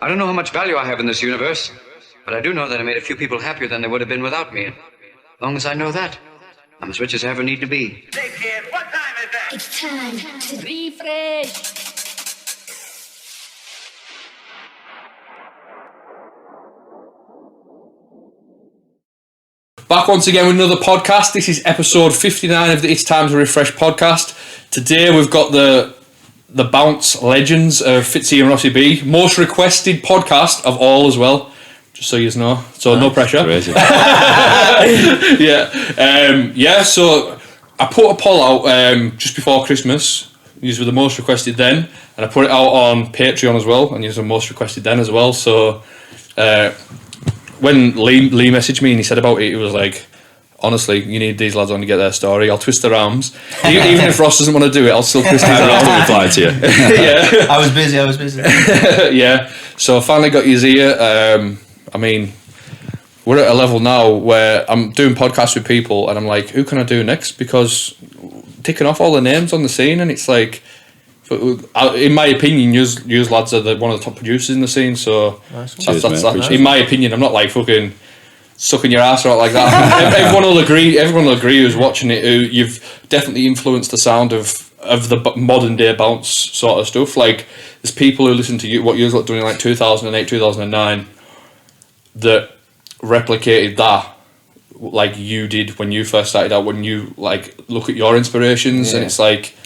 I don't know how much value I have in this universe, but I do know that I made a few people happier than they would have been without me. And as long as I know that, I'm as rich as I ever need to be. Hey kid, what time is that? It's time to refresh. Back once again with another podcast. This is episode 59 of the It's Time to Refresh podcast. Today we've got the bounce legends of Fitzy and Rossy B. Most requested podcast of all as well, just so you know. So no pressure. So I put a poll out just before Christmas. These were the most requested then, and I put it out on Patreon as well, and these were most requested then as well. So when Lee messaged me and he said about it, it was like, honestly, you need these lads on to get their story. I'll twist their arms. Even if Ross doesn't want to do it, I'll still twist his arms. I'll reply to you. Yeah. I was busy. Yeah. So I finally got his ear. I mean, we're at a level now where I'm doing podcasts with people and I'm like, who can I do next? Because ticking off all the names on the scene, and it's like, in my opinion, you lads are one of the top producers in the scene. So nice. That's in my opinion. I'm not like fucking sucking your ass out like that. Everyone will agree who's watching it, who you've definitely influenced the sound of the modern day bounce sort of stuff. Like, there's people who listen to you, what you're doing in like 2008, 2009, that replicated that like you did when you first started out, when you like look at your inspirations, and it's like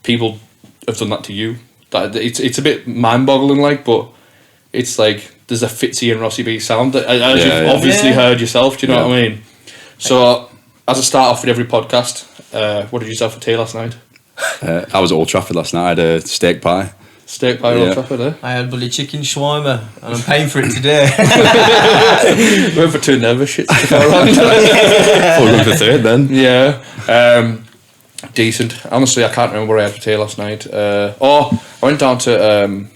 people have done that to you. That it's a bit mind-boggling, like, but it's like there's a Fitzy and Rossy B sound that as you've obviously heard yourself. Do you know what I mean? So as I start off with every podcast, what did you have for tea last night? I was at Old Trafford last night. I had a steak pie. Steak pie at Old Trafford, eh? I had bloody chicken shawarma, and I'm paying for it today. Went for two nervous shits before round. We're going for third then. Yeah. Decent. Honestly, I can't remember what I had for tea last night. I went down to a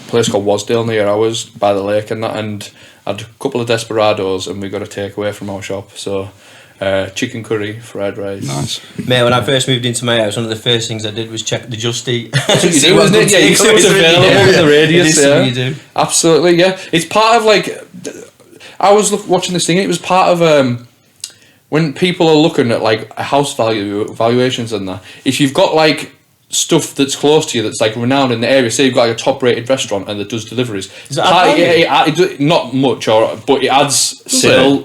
place called Wasdale near ours by the lake and that, and had a couple of desperados, and we got a takeaway from our shop. So chicken curry, fried rice. Nice. Mate, when I first moved into my house, one of the first things I did was check the Just Eat. That's what you do, isn't it? Yeah, you see what's available in the radius. Yeah. You do. Absolutely, yeah. It's part of like, I was watching this thing, and it was part of when people are looking at like house valuations and that. If you've got like stuff that's close to you that's like renowned in the area, say you've got like a top rated restaurant and that does deliveries, is that it not much, but it adds sale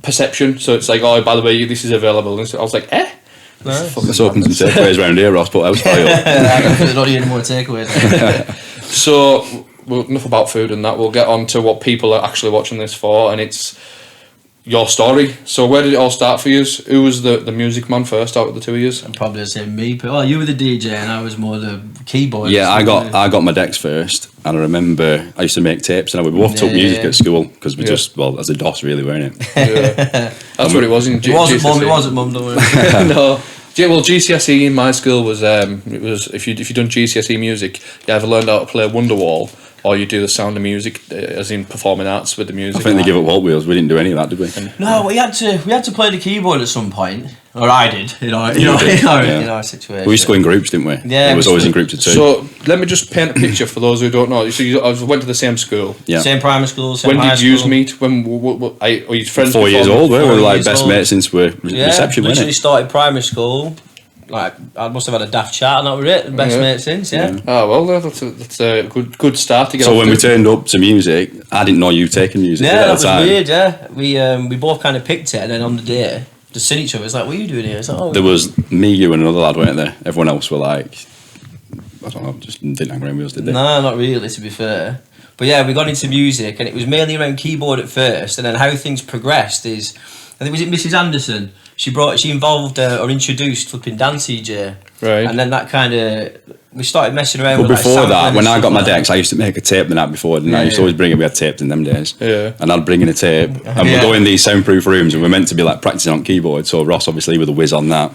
perception. So it's like, oh, by the way, this is available, and so I was like, Nice. Let's open some takeaways around here, Ross, but I was fine. There's not even more takeaways. So enough about food and that. We'll get on to what people are actually watching this for, and it's your story. So where did it all start for you? Who was the music man first out of the two of you? I'd probably say me, but you were the DJ and I was more the keyboard. Yeah, I got my decks first, and I remember I used to make tapes, and we both took music at school because we just, well, as a DOS really, weren't it? Yeah. That's what it was in GCSE. It wasn't mum, don't worry. No. Well, GCSE in my school was if you done GCSE music, you either learned how to play Wonderwall, or you do the Sound of Music, as in performing arts with the music. I think they give up Walt Wheels. We didn't do any of that, did we? No, we had to play the keyboard at some point, or I did. In our situation. We used to go in groups, didn't we? Yeah, it was always in groups of two. So let me just paint a picture for those who don't know. So I went to the same school. Yeah. Same primary school. Same when high did you school. meet? When were you friends? 4 years old. We were like best old. mates since we're reception, weren't literally it? started primary school. Like, I must have had a daft chat, and that was it. Best mate since, yeah. Oh well, that's a good start to get. So when we turned up to music, I didn't know you taking music. Yeah, at that the was time. weird. Yeah, we both kind of picked it, and then on the day, just seen each other. It's like, what are you doing here? It's like, There was me, you, and another lad, weren't there? Everyone else were like, I don't know, just didn't hang around with us, did they? No, not really, to be fair. But yeah, we got into music, and it was mainly around keyboard at first, and then how things progressed is, I think, was it Mrs. Anderson? She involved or introduced flipping dance DJ. Right. And then that kind of, we started messing around But with before like that, when I got my like decks, I used to make a tape the night before, didn't I? I used to always bring it, we had tapes in them days. Yeah. And I'd bring in a tape, and we'd go in these soundproof rooms, and we're meant to be like practicing on keyboard, so Ross obviously with a whiz on that.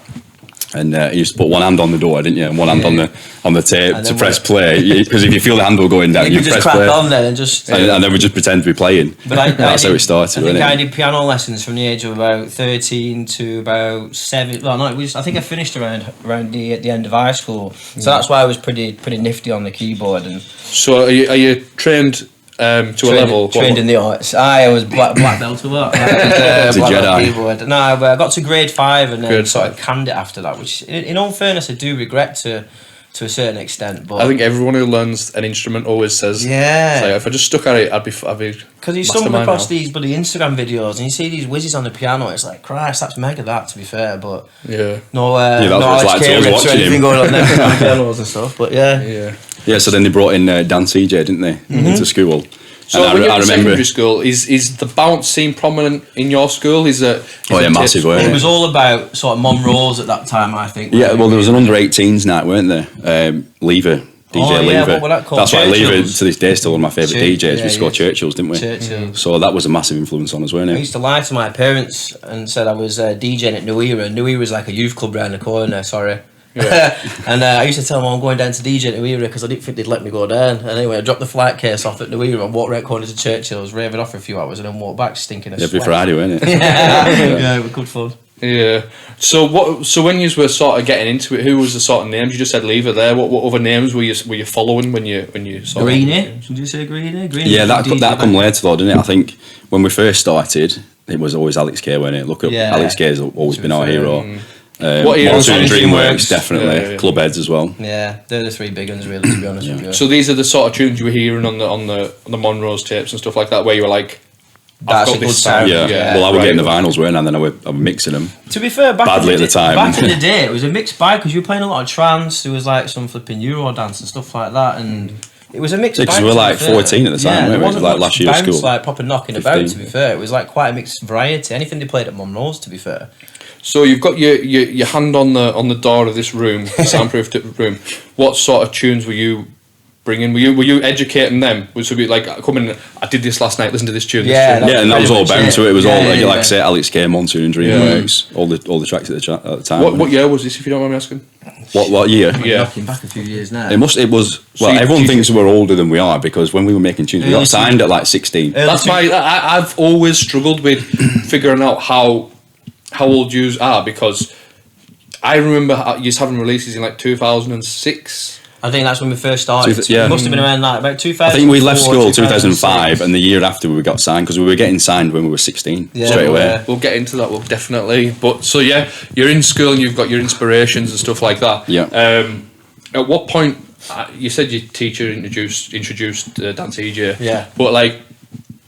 And you used to put one hand on the door, didn't you? And one hand on the tape And to then press play. Because if you feel the handle going down, You you could press just crack play. on then and just... And then we just pretend to be playing. But That's how it started, I think wasn't I it? did piano lessons from the age of about 13 to about 7. Well, no, I think I finished around the end of high school. So that's why I was pretty nifty on the keyboard and So are you trained to a level? trained in the arts. I was black belt or what? I was, It's a black belt Jedi. keyboard. No, I got to grade 5 and then Grade sort of 5. canned it after that. Which, in all fairness, I do regret to a certain extent. But I think everyone who learns an instrument always says, yeah. it's like, if I just stuck at it, I'd be Because you stumble mastermind across now. these bloody Instagram videos and you see these whizzes on the piano, it's like, Christ, that's mega that, to be fair, but Yeah. no, that's no what it's like Alex to us K rips or watching anything him. going on there on pianos and stuff, but yeah. Yeah. Yeah, so then they brought in Dan CJ, didn't they, into school. So And when you're I in remember. secondary school, is the bounce scene prominent in your school? Is it? Oh, yeah, massive, weren't It was all about sort of Monroe's at that time, I think. Yeah, well, there was an under 18s night, weren't there? Lever, DJ Oh, yeah, Lever. what was that called? That's why Lever Churchill's. to this day is still one of my favourite Church- DJs. yeah, We scored yeah. Churchill's, didn't we? Churchill. So that was a massive influence on us, weren't I it? used to lie to my parents and said I was DJing at New Era. New Era was like a youth club round the corner, sorry. And I used to tell them I'm going down to DJ at New Era because I didn't think they'd let me go down. And anyway, I dropped the flight case off at New Era and walked round corner to Churchill's, raving off for a few hours and then walked back stinking of Every sweat. Friday, weren't it? Yeah, it was good fun. Yeah. So what? So when you were sort of getting into it, who was the sort of names? You just said Lever there. What other names were you following when you sort Greenie? of? Did you say Greenie? Greenie Yeah, was that DJ come back- later though, didn't it? I think when we first started, it was always Alex K, wasn't it? Look up, Yeah. Alex K has always been our hero. What era was Monsoon it? Dreamworks, definitely. Yeah, yeah. Clubbed as well. Yeah, they're the three big ones really, to be honest with you. So these are the sort of tunes you were hearing on the Monroe's tapes and stuff like that, where you were like, That's I've a got this good sound. sound. Yeah. Well, I was right. getting the vinyls, weren't I? And then I was mixing them. To be fair, Badly at the time. Back in the day, it was a mixed bag because you were playing a lot of trance. There was like some flipping Euro dance and stuff like that, and it was a mixed Yeah, bag. 'cause we were to be like fair. 14 at the time, Yeah, weren't there we? wasn't Like much last year of bounce, school. like proper knocking about. 15. To be fair, it was like quite a mixed variety. Anything they played at Monroe's, to be fair. So you've got your hand on the door of this room, soundproofed room. What sort of tunes were you bringing? Were you educating them? Was it like coming? I did this last night. Listen to this tune. Yeah, this tune. Yeah, and that was all pretty much bounce. it. So it was Yeah, all, yeah, like I yeah. say, Alex K, Monsoon and Dreamworks, all the tracks at the time. What year was this? If you don't mind me asking. What year? Yeah. Knocking back a few years now. It was. So Well, you- everyone you- thinks we're older than we are because when we were making tunes, we Early got signed at like 16. That's I've always struggled with figuring out how old you are because I remember you having releases in like 2006. I think that's when we first started. Yeah. It must have been around like about 2000. I think we left school 2005, and the year after we got signed because we were getting signed when we were 16 Yeah, straight away. yeah. We'll get into that. Well, definitely. But so yeah, you're in school and you've got your inspirations and stuff like that. Yeah. At what point you said your teacher introduced dance EJ? Yeah. But like,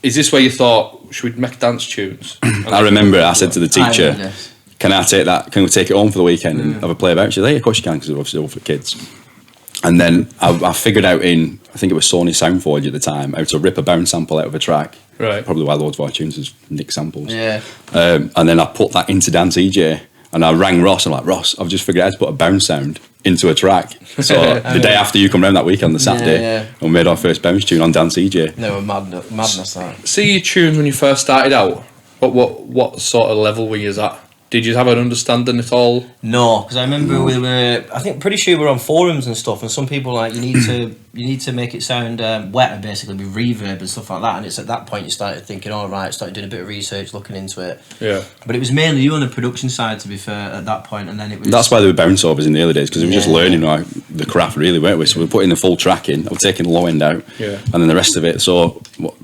is this where you thought should we make dance tunes? I remember I said to the teacher, I remember. "Can I take that? Can we take it home for the weekend and have a play about it?" She said, "Yeah, of course you can, because it's obviously all for kids." And then I figured out I think it was Sony Soundforge at the time, how to rip a bounce sample out of a track. Right. Probably why loads of our tunes is nick samples. Yeah. And then I put that into Dance EJ, and I rang Ross, and I'm like, "Ross, I've just figured out how to put a bounce sound into a track." So the day after you come round that weekend, the Saturday, Yeah. and we made our first bounce tune on Dance EJ. No, madness that. See your tunes when you first started out. What sort of level were you at? Did you have an understanding at all? No, because I remember we were. I think pretty sure we were on forums and stuff, and some people were like you need to make it sound wetter, basically with reverb and stuff like that. And it's at that point you started thinking, all right, started doing a bit of research, looking into it. Yeah. But it was mainly you on the production side, to be fair, at that point, and then it was. That's why they were bounce overs in the early days, because we were just Yeah. learning like, the craft, really, weren't we? So we were putting the full track in, we're taking the low end out, Yeah. and then the rest of it. So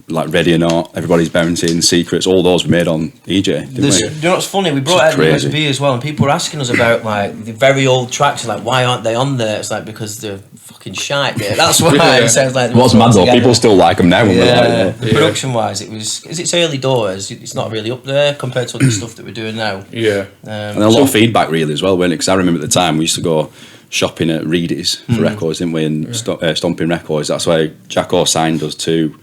like Ready or Not, Everybody's Bouncing, Secrets, all those we made on EJ, didn't There's, we? you know what's funny? We brought out the Crazy. USB as well, and people were asking us about like the very old tracks. Like, why aren't they on there? It's like because they're fucking shite. Yeah, that's why Yeah. it sounds like. What's mad though, people still like them now. When we're Yeah, like, Yeah. production wise, it was because it's early doors. It's not really up there compared to the stuff that we're doing now. Yeah. and a lot of feedback really as well, weren't it? Because I remember at the time we used to go shopping at Reedy's for records, didn't we? And Stomping Records. That's why Jack O signed us to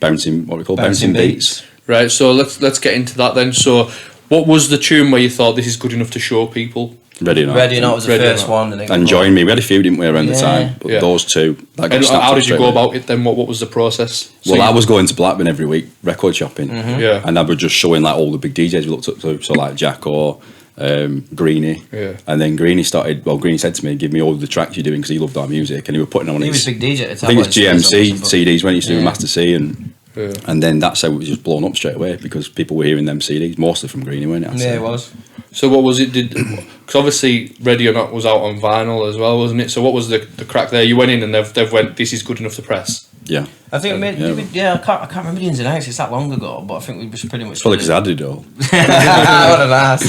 Bouncing, what we call Bouncing Beats. Right. So let's get into that then. So, what was the tune where you thought this is good enough to show people? Ready or Not. Ready or Not was the Ready or first Not. one, and it And was Join Me. We had a few, didn't we, around the Yeah. time? But Yeah. those two. That got And snapped how up did you straight go away. about it then? What was the process? So Well, I you- was going to Blackburn every week, record shopping. Yeah. And I was just showing like all the big DJs we looked up to, so like Jack O, Greenie. Yeah. And then Greenie said to me, give me all the tracks you're doing because he loved our music and he was putting on He his, was a big DJ at the time. I think it's GMC but- CDs when he used to do Yeah. Master C and then that's how it was just blown up straight away because people were hearing them CDs, mostly from Greenie, weren't it? I'd Yeah, say. it was. So what was it? Because obviously Ready or Not was out on vinyl as well, wasn't it? So what was the crack there? You went in and they've went, this is good enough to press. Yeah. I think I can't remember the ins and outs. It's that long ago, but I think we was pretty much. Probably because I did it all. What an ass.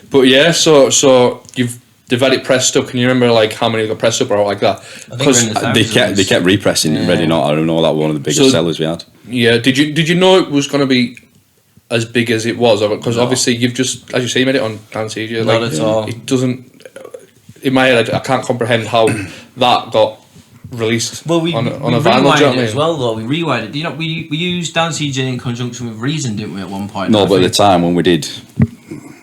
But yeah, so they've had it pressed up. Can you remember like how many got pressed up or like that? Because They kept repressing Ready or Not. I don't know, that was one of the biggest sellers we had. Yeah, did you know it was going to be as big as it was? Because obviously you've just, as you say, you made it on Dance CJ. Not at all. It doesn't. In my head, I can't comprehend how that got released. Well, we on a vinyl. rewinded Do you know what I it as mean? well, though. We rewinded. You know, we used Dance CJ in conjunction with Reason, didn't we? At one point. No, I but at the think. time when we did.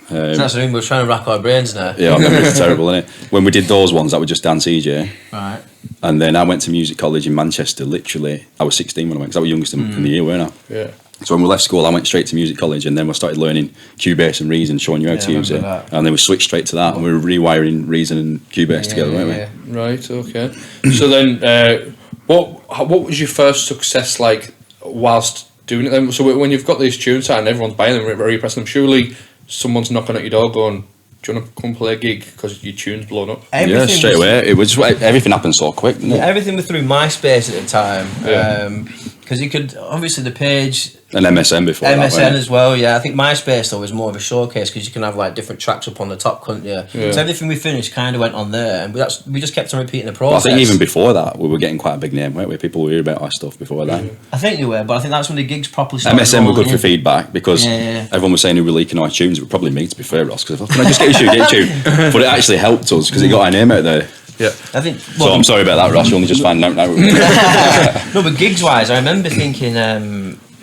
That's what I mean. We're trying to rack our brains now. Yeah, I remember it's terrible, isn't it? When we did those ones, that were just Dance EJ. Right. And then I went to music college in Manchester, literally. I was 16 when I went, because I was youngest in the year, weren't I? Yeah. So when we left school, I went straight to music college, and then we started learning Cubase and Reason, showing you how to I use it. remember that. And then we switched straight to that, and we were rewiring Reason and Cubase together, weren't we? Right. Okay. So then, what was your first success like whilst doing it? Then, so when you've got these tunes out and everyone's buying them, repressing them, surely someone's knocking at your door going, "Do you want to come play a gig because your tune's blown up?" Yeah, straight away. It was everything happened so quick, didn't it? Everything was through MySpace at the time. Yeah. Because you could, obviously, the page. And MSN before that, MSN wasn't it? as well, yeah. I think MySpace though was more of a showcase because you can have like different tracks up on the top, couldn't you? Yeah. So everything we finished kind of went on there, and we just kept on repeating the But I process. think even before that, we were getting quite a big name, weren't we? People were hearing about our stuff before that. I think they were, but I think that's when the gigs properly started. MSN were rolling good for in. feedback because Yeah. everyone was saying who were leaking our tunes. It would probably me, to be fair, Ross, because can I just get your tune? But it actually helped us because it got our name out there. Yeah. I think. So I'm sorry about that, Ross. You only just find out now. No, but gigs wise, I remember thinking.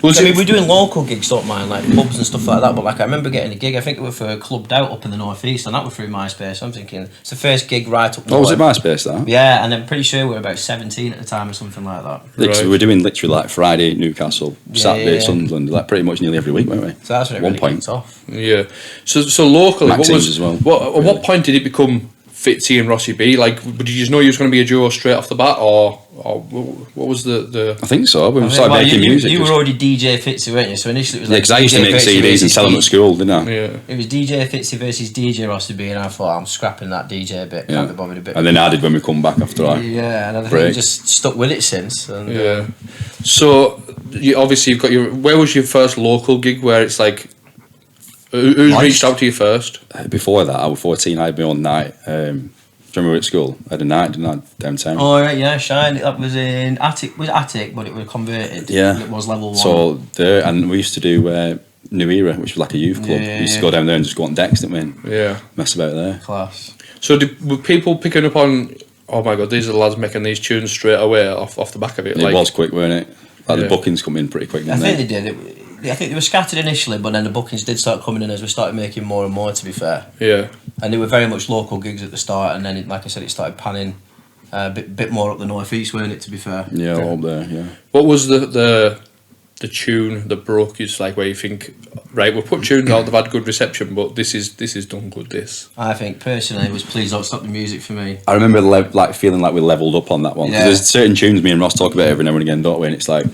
We're doing local gigs, don't mind, like pubs and stuff like that. But like, I remember getting a gig. I think it was for Klubbed Out up in the northeast, and that was through MySpace. I'm thinking it's the first gig right up. Oh, was it north. MySpace, that? Yeah, and I'm pretty sure we were about 17 at the time or something like that. We were doing literally like Friday Newcastle, Saturday yeah. Sunderland, like pretty much nearly every week, weren't we? So that's when it One really point. kicked off. Yeah. So locally, Maxine's what was as well, At what point did it become Fitzy and Rossy B? Like, did you just know you was going to be a duo straight off the bat, or what was the? I think so. We I started think, making music. You were already DJ Fitzy, weren't you? So initially it was Yeah, like because I used to DJ make Fitzy CDs and versus sell them at school, didn't I? Yeah. It was DJ Fitzy versus DJ Rossy B, and I thought I'm scrapping that DJ bit. Can't be bothered a bit. And then I did when we come back after that. Yeah, and I think break. we just stuck with it since. And, Yeah. So obviously you've got your. Where was your first local gig? Where it's like, who's reached out to you first? Before that, I was 14. I had my own night. Do you remember at school? I had a night, didn't I, downtown? Oh right, yeah, Shine. That was in Attic. Was it Attic? But it was converted. Yeah. It was level 1. So there, and we used to do New Era, which was like a youth club. Yeah, we used to yeah. go down there and just go on decks, didn't we? And Yeah. mess about there. Class. So were people picking up on? Oh my God, these are the lads making these tunes straight away off the back of it. It was quick, weren't it? Like Yeah. the bookings come in pretty quick, I didn't think they? they did. I think they were scattered initially, but then the bookings did start coming in as we started making more and more. To be fair. Yeah. And they were very much local gigs at the start, and then, like I said, it started panning a bit more up the northeast, weren't it? To be fair. Yeah, all up there, yeah. What was the tune that broke you? Like where you think, right, we'll put tunes out, they've had good reception, but this is done good. This. I think personally it was Please Don't Stop the Music for me. I remember like feeling like we leveled up on that one. 'Cause Yeah. there's certain tunes me and Ross talk about every now and again, don't we? And it's like,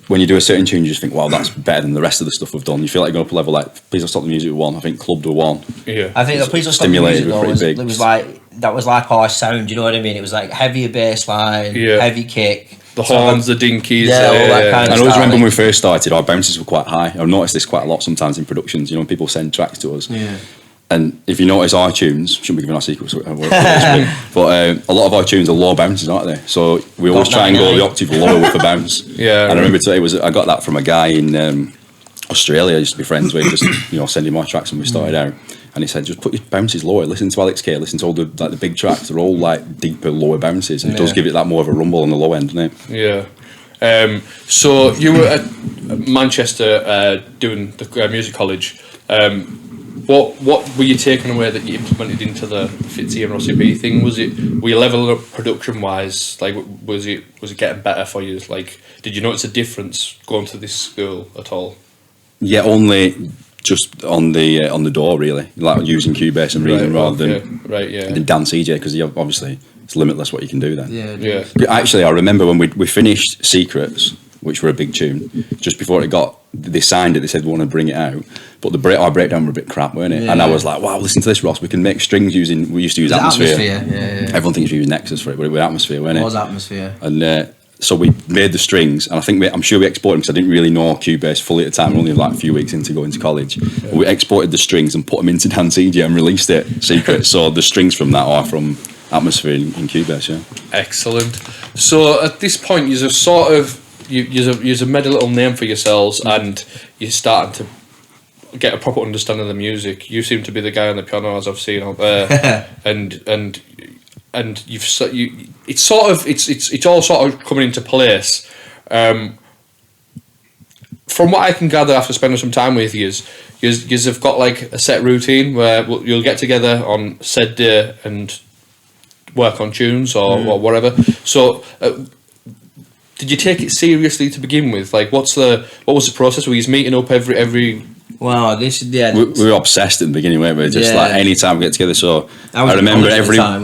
when you do a certain tune, you just think, wow, that's better than the rest of the stuff we've done. You feel like you're going up a level, like, Please Don't Stop the Music with 1. I think Klubbed with 1. Yeah. I think that Please Don't Stop the Stimulated Music were though pretty was, big. it was like that was like our sound. You know what I mean? It was like heavier bass line, Yeah. heavy kick, The horns, the dinkies. Yeah, all that kind I of always remember when we stuff. first started, our bounces were quite high. I've noticed this quite a lot sometimes in productions, you know, when people send tracks to us. Yeah. And if you notice our tunes, shouldn't be giving our secrets away, but a lot of our tunes are low bounces, aren't they? So we always try and go the octave lower with a bounce. Yeah, And I right. remember I got that from a guy in Australia I used to be friends with, just sending my tracks when we started out. And he said, just put your bounces lower. Listen to Alex K. Listen to all the big tracks. They're all like deeper, lower bounces, and it does give it that more of a rumble on the low end, doesn't it? Yeah. So you were at Manchester doing the music college. What were you taking away that you implemented into the Fitzy and Rossy B thing? Were you leveling up production wise? Like, was it getting better for you? Like, did you notice a difference going to this school at all? Yeah, only just on the door, really, like using Cubase and reading rather than dance EJ, because obviously it's limitless what you can do then. Yeah. But actually, I remember when we finished Secrets, which were a big tune, just before they signed it, they said we want to bring it out, but our breakdown were a bit crap, weren't it? Yeah. And I was like, wow, listen to this, Ross, we can make strings we used to use Atmosphere. Yeah. Everyone thinks we use Nexus for it, but it was Atmosphere, weren't it? It was Atmosphere. And so we made the strings, and I'm sure we exported them because I didn't really know Cubase fully at the time. Only like a few weeks into going to college. Yeah. We exported the strings and put them into Dance EJ and released it Secret. So the strings from that are from Atmosphere in Cubase. Yeah. Excellent. So at this point, you're sort of you've made a little name for yourselves, and you're starting to get a proper understanding of the music. You seem to be the guy on the piano, as I've seen out there, and it's all sort of coming into place. From what I can gather after spending some time with you, have got like a set routine where you'll get together on said day and work on tunes or whatever. So, did you take it seriously to begin with? Like, what was the process? Were you meeting up every? Wow, we were obsessed at the beginning, weren't we? Just like any time we get together. So I remember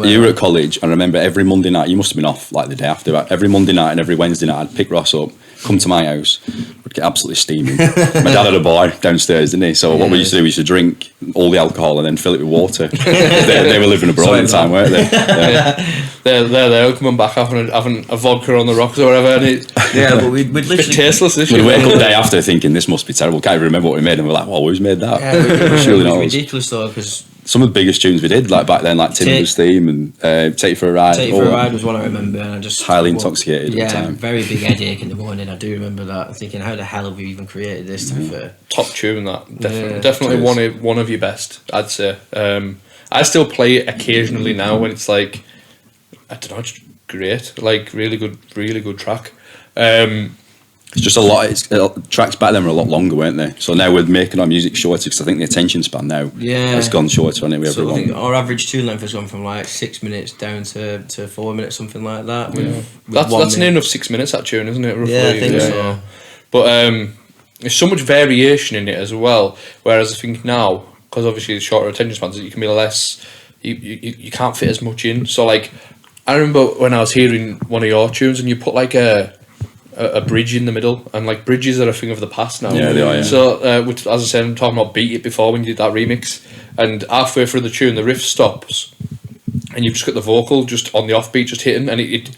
you were at college. I remember every Monday night. You must have been off like the day after. But every Monday night and every Wednesday night, I'd pick Ross up, come to my house. We'd get absolutely steaming. My dad had a bar downstairs, didn't he? So what we used to do, we used to drink all the alcohol and then fill it with water. they were living abroad at the time, weren't they? Yeah. They're coming back having a vodka on the rocks or whatever. And but we'd literally tasteless. We'd wake up the day after thinking this must be terrible. Can't even remember what we made, and we're like, well, who's made that? Yeah, surely not. Ridiculous though, because some of the biggest tunes we did, like back then, like Timber's Theme and Take You for a Ride. Take You for a Ride was one I remember, and I just highly intoxicated at the time. Very big headache in the morning. I do remember that. Thinking, how the hell have we even created this? To be fair, top tune that definitely one of your best, I'd say. I still play it occasionally now when it's like, I don't know, it's great, like really good track. It's just a lot. Tracks back then were a lot longer, weren't they? So now we're making our music shorter because I think the attention span now has gone shorter on it. I think our average tune length has gone from like 6 minutes down to 4 minutes, something like that. That's near enough 6 minutes, that tune, isn't it? Roughly? Yeah, I think so. Yeah. But there's so much variation in it as well. Whereas I think now, because obviously the shorter attention spans, you can be less. You can't fit as much in. So like, I remember when I was hearing one of your tunes and you put like a bridge in the middle, and like bridges are a thing of the past now. Yeah, they are. Yeah. So, as I said, I'm talking about Beat It before when you did that remix, and halfway through the tune, the riff stops, and you've just got the vocal just on the offbeat, just hitting, and it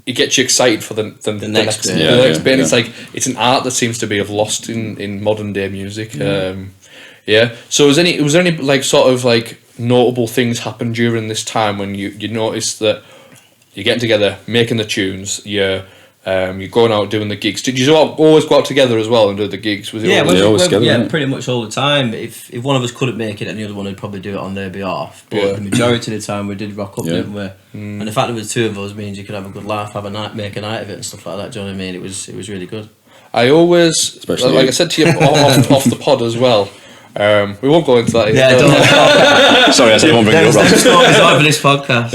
gets you excited for the next bit. And it's like it's an art that seems to be lost in modern day music. So was there any like sort of like notable things happen during this time when you noticed that you're getting together, making the tunes, you're going out doing the gigs? Did you always go out together as well and do the gigs? Was it always together? Pretty much all the time. If one of us couldn't make it, then the other one would probably do it on their behalf. But the majority of the time we did rock up, didn't we? And the fact there was two of us means you could have a good laugh, have a night, make a night of it and stuff like that. Do you know what I mean? It was really good. I always, I said to you off the pod as well. We won't go into that. Sorry, I said I won't bring it up. There's stories over this podcast.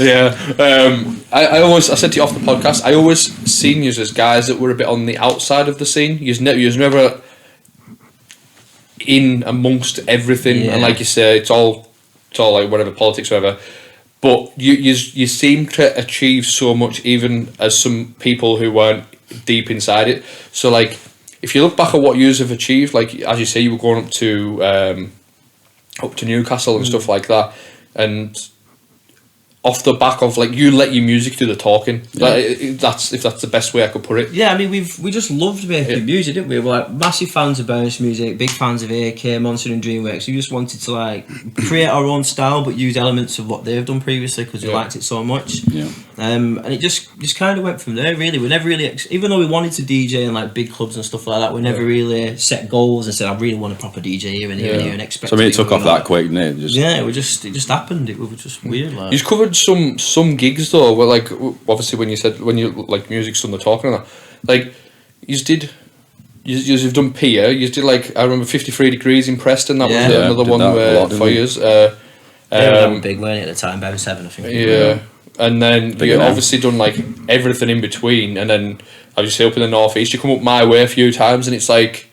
I said to you off the podcast, I always seen you as guys that were a bit on the outside of the scene. You was never in amongst everything, and like you say, it's all like whatever politics, whatever. But you seem to achieve so much, even as some people who weren't deep inside it. So like, if you look back at what you have achieved, like as you say, you were going up to Newcastle and stuff like that, and off the back of like you let your music do the talking. Like, that's the best way I could put it. Yeah, I mean we just loved making music, didn't we? We're like massive fans of bounce music, big fans of AK, Monster and Dreamworks. We just wanted to like create our own style, but use elements of what they've done previously because we liked it so much. Yeah. And it just kind of went from there. Really, we never really, even though we wanted to DJ in like big clubs and stuff like that, we never really set goals and said I really want a proper DJ here and here and here and expect. So I mean, it took off that quick, didn't it? It just happened. It was just weird. Like. You've covered some gigs though, where like obviously when you like music's done the talking and that, like you've done Pier, you did like I remember 53 Degrees in Preston. That was another one where for years. They were big, weren't it, at the time? About 7, I think. Yeah. And then you obviously done like everything in between, and then obviously up in the northeast, you come up my way a few times, and it's like,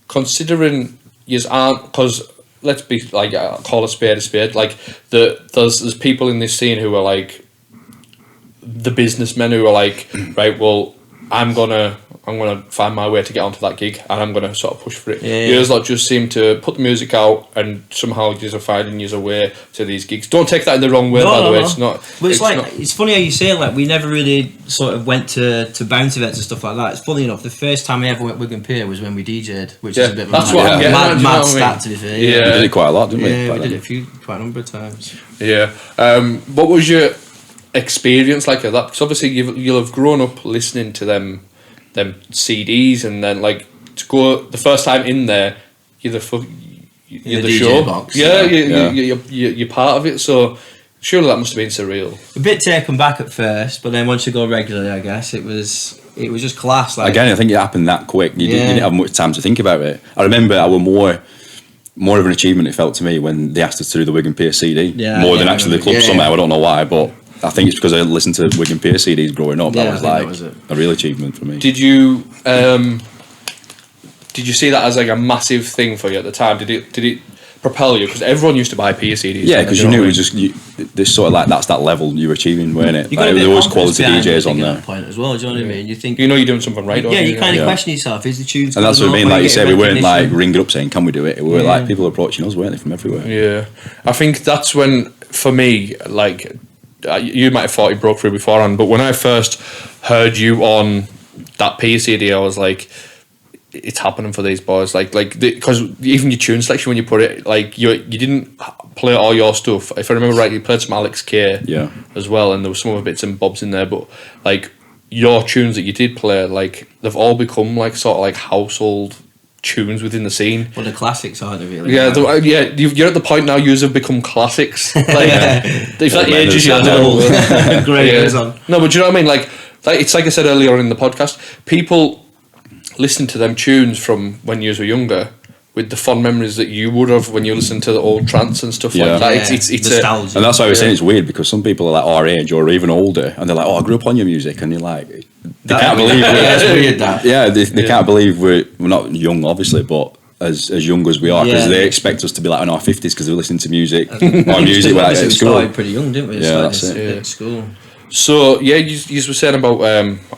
considering yous aren't, because let's be like call a spade. Like there's people in this scene who are like the businessmen who are like, right, well, I'm gonna find my way to get onto that gig, and I'm gonna sort of push for it. Yours lot just seem to put the music out, and somehow you're finding your way to these gigs. Don't take that in the wrong way, by the way. It's not. But it's funny how you say it, like we never really sort of went to bounce events and stuff like that. It's funny enough, the first time I ever went Wigan Pier was when we DJ'd, which is a bit of that's a what I'm getting at, mad do you know what I mean? stat, to be fair. We did it quite a lot, didn't we? Yeah, back we then? did it quite a number of times. Yeah. What was your experience like of that? Because obviously you'll have grown up listening to them CDs, and then like to go the first time in there, you're the DJ show box. You're part of it, so surely that must have been surreal. A bit taken back at first, but then once you go regularly, I guess it was just class. Like Again, I think it happened that quick. You didn't have much time to think about it. I remember I was more of an achievement, it felt to me, when they asked us to do the Wigan Pier CD. More than actually the club somehow. I don't know why, but I think it's because I listened to Wigan Pier CDs growing up. That was like a real achievement for me. Did you see that as like a massive thing for you at the time? Did it propel you? Because everyone used to buy Pier CDs. Yeah, because you knew it was just this sort of like that's that level you were achieving, weren't it? You Like, got there was quality DJs on at there. that point as well. Do you know what I mean? You think, you know you're doing something right. yeah, you kind of Yeah. question yourself. Is the tunes? And that's good what I mean. enough? Like you said, we weren't like Recognition? ringing up saying, "Can we do it?" We were like people approaching us, weren't they, from everywhere? Yeah, I think that's when, for me, like you might have thought you broke through beforehand, but when I first heard you on that P CD, I was like, it's happening for these boys. Like because even your tune selection, when you put it, like you didn't play all your stuff. If I remember right, you played some Alex K as well, and there were some other bits and bobs in there, but like your tunes that you did play, like they've all become like sort of like household tunes within the scene. Well, the classics aren't they, really? Yeah, you're at the point now. Yous have become classics. Like, if that ages you, I don't know. Great is on. No, but do you know what I mean? Like it's like I said earlier on in the podcast. People listen to them tunes from when you were younger with the fond memories that you would have when you listened to the old trance and stuff like that. It's nostalgia. And that's why I was saying it's weird, because some people are like our age or even older, and they're like, "Oh, I grew up on your music," and you're like, they can't believe it's weird that. Yeah, they can't believe we're not young, obviously, but as young as we are, because they expect us to be like in our 50s because we're listening to music, our music like at We school. started pretty young, didn't we? Yeah, that's it. At school. So yeah, you were saying about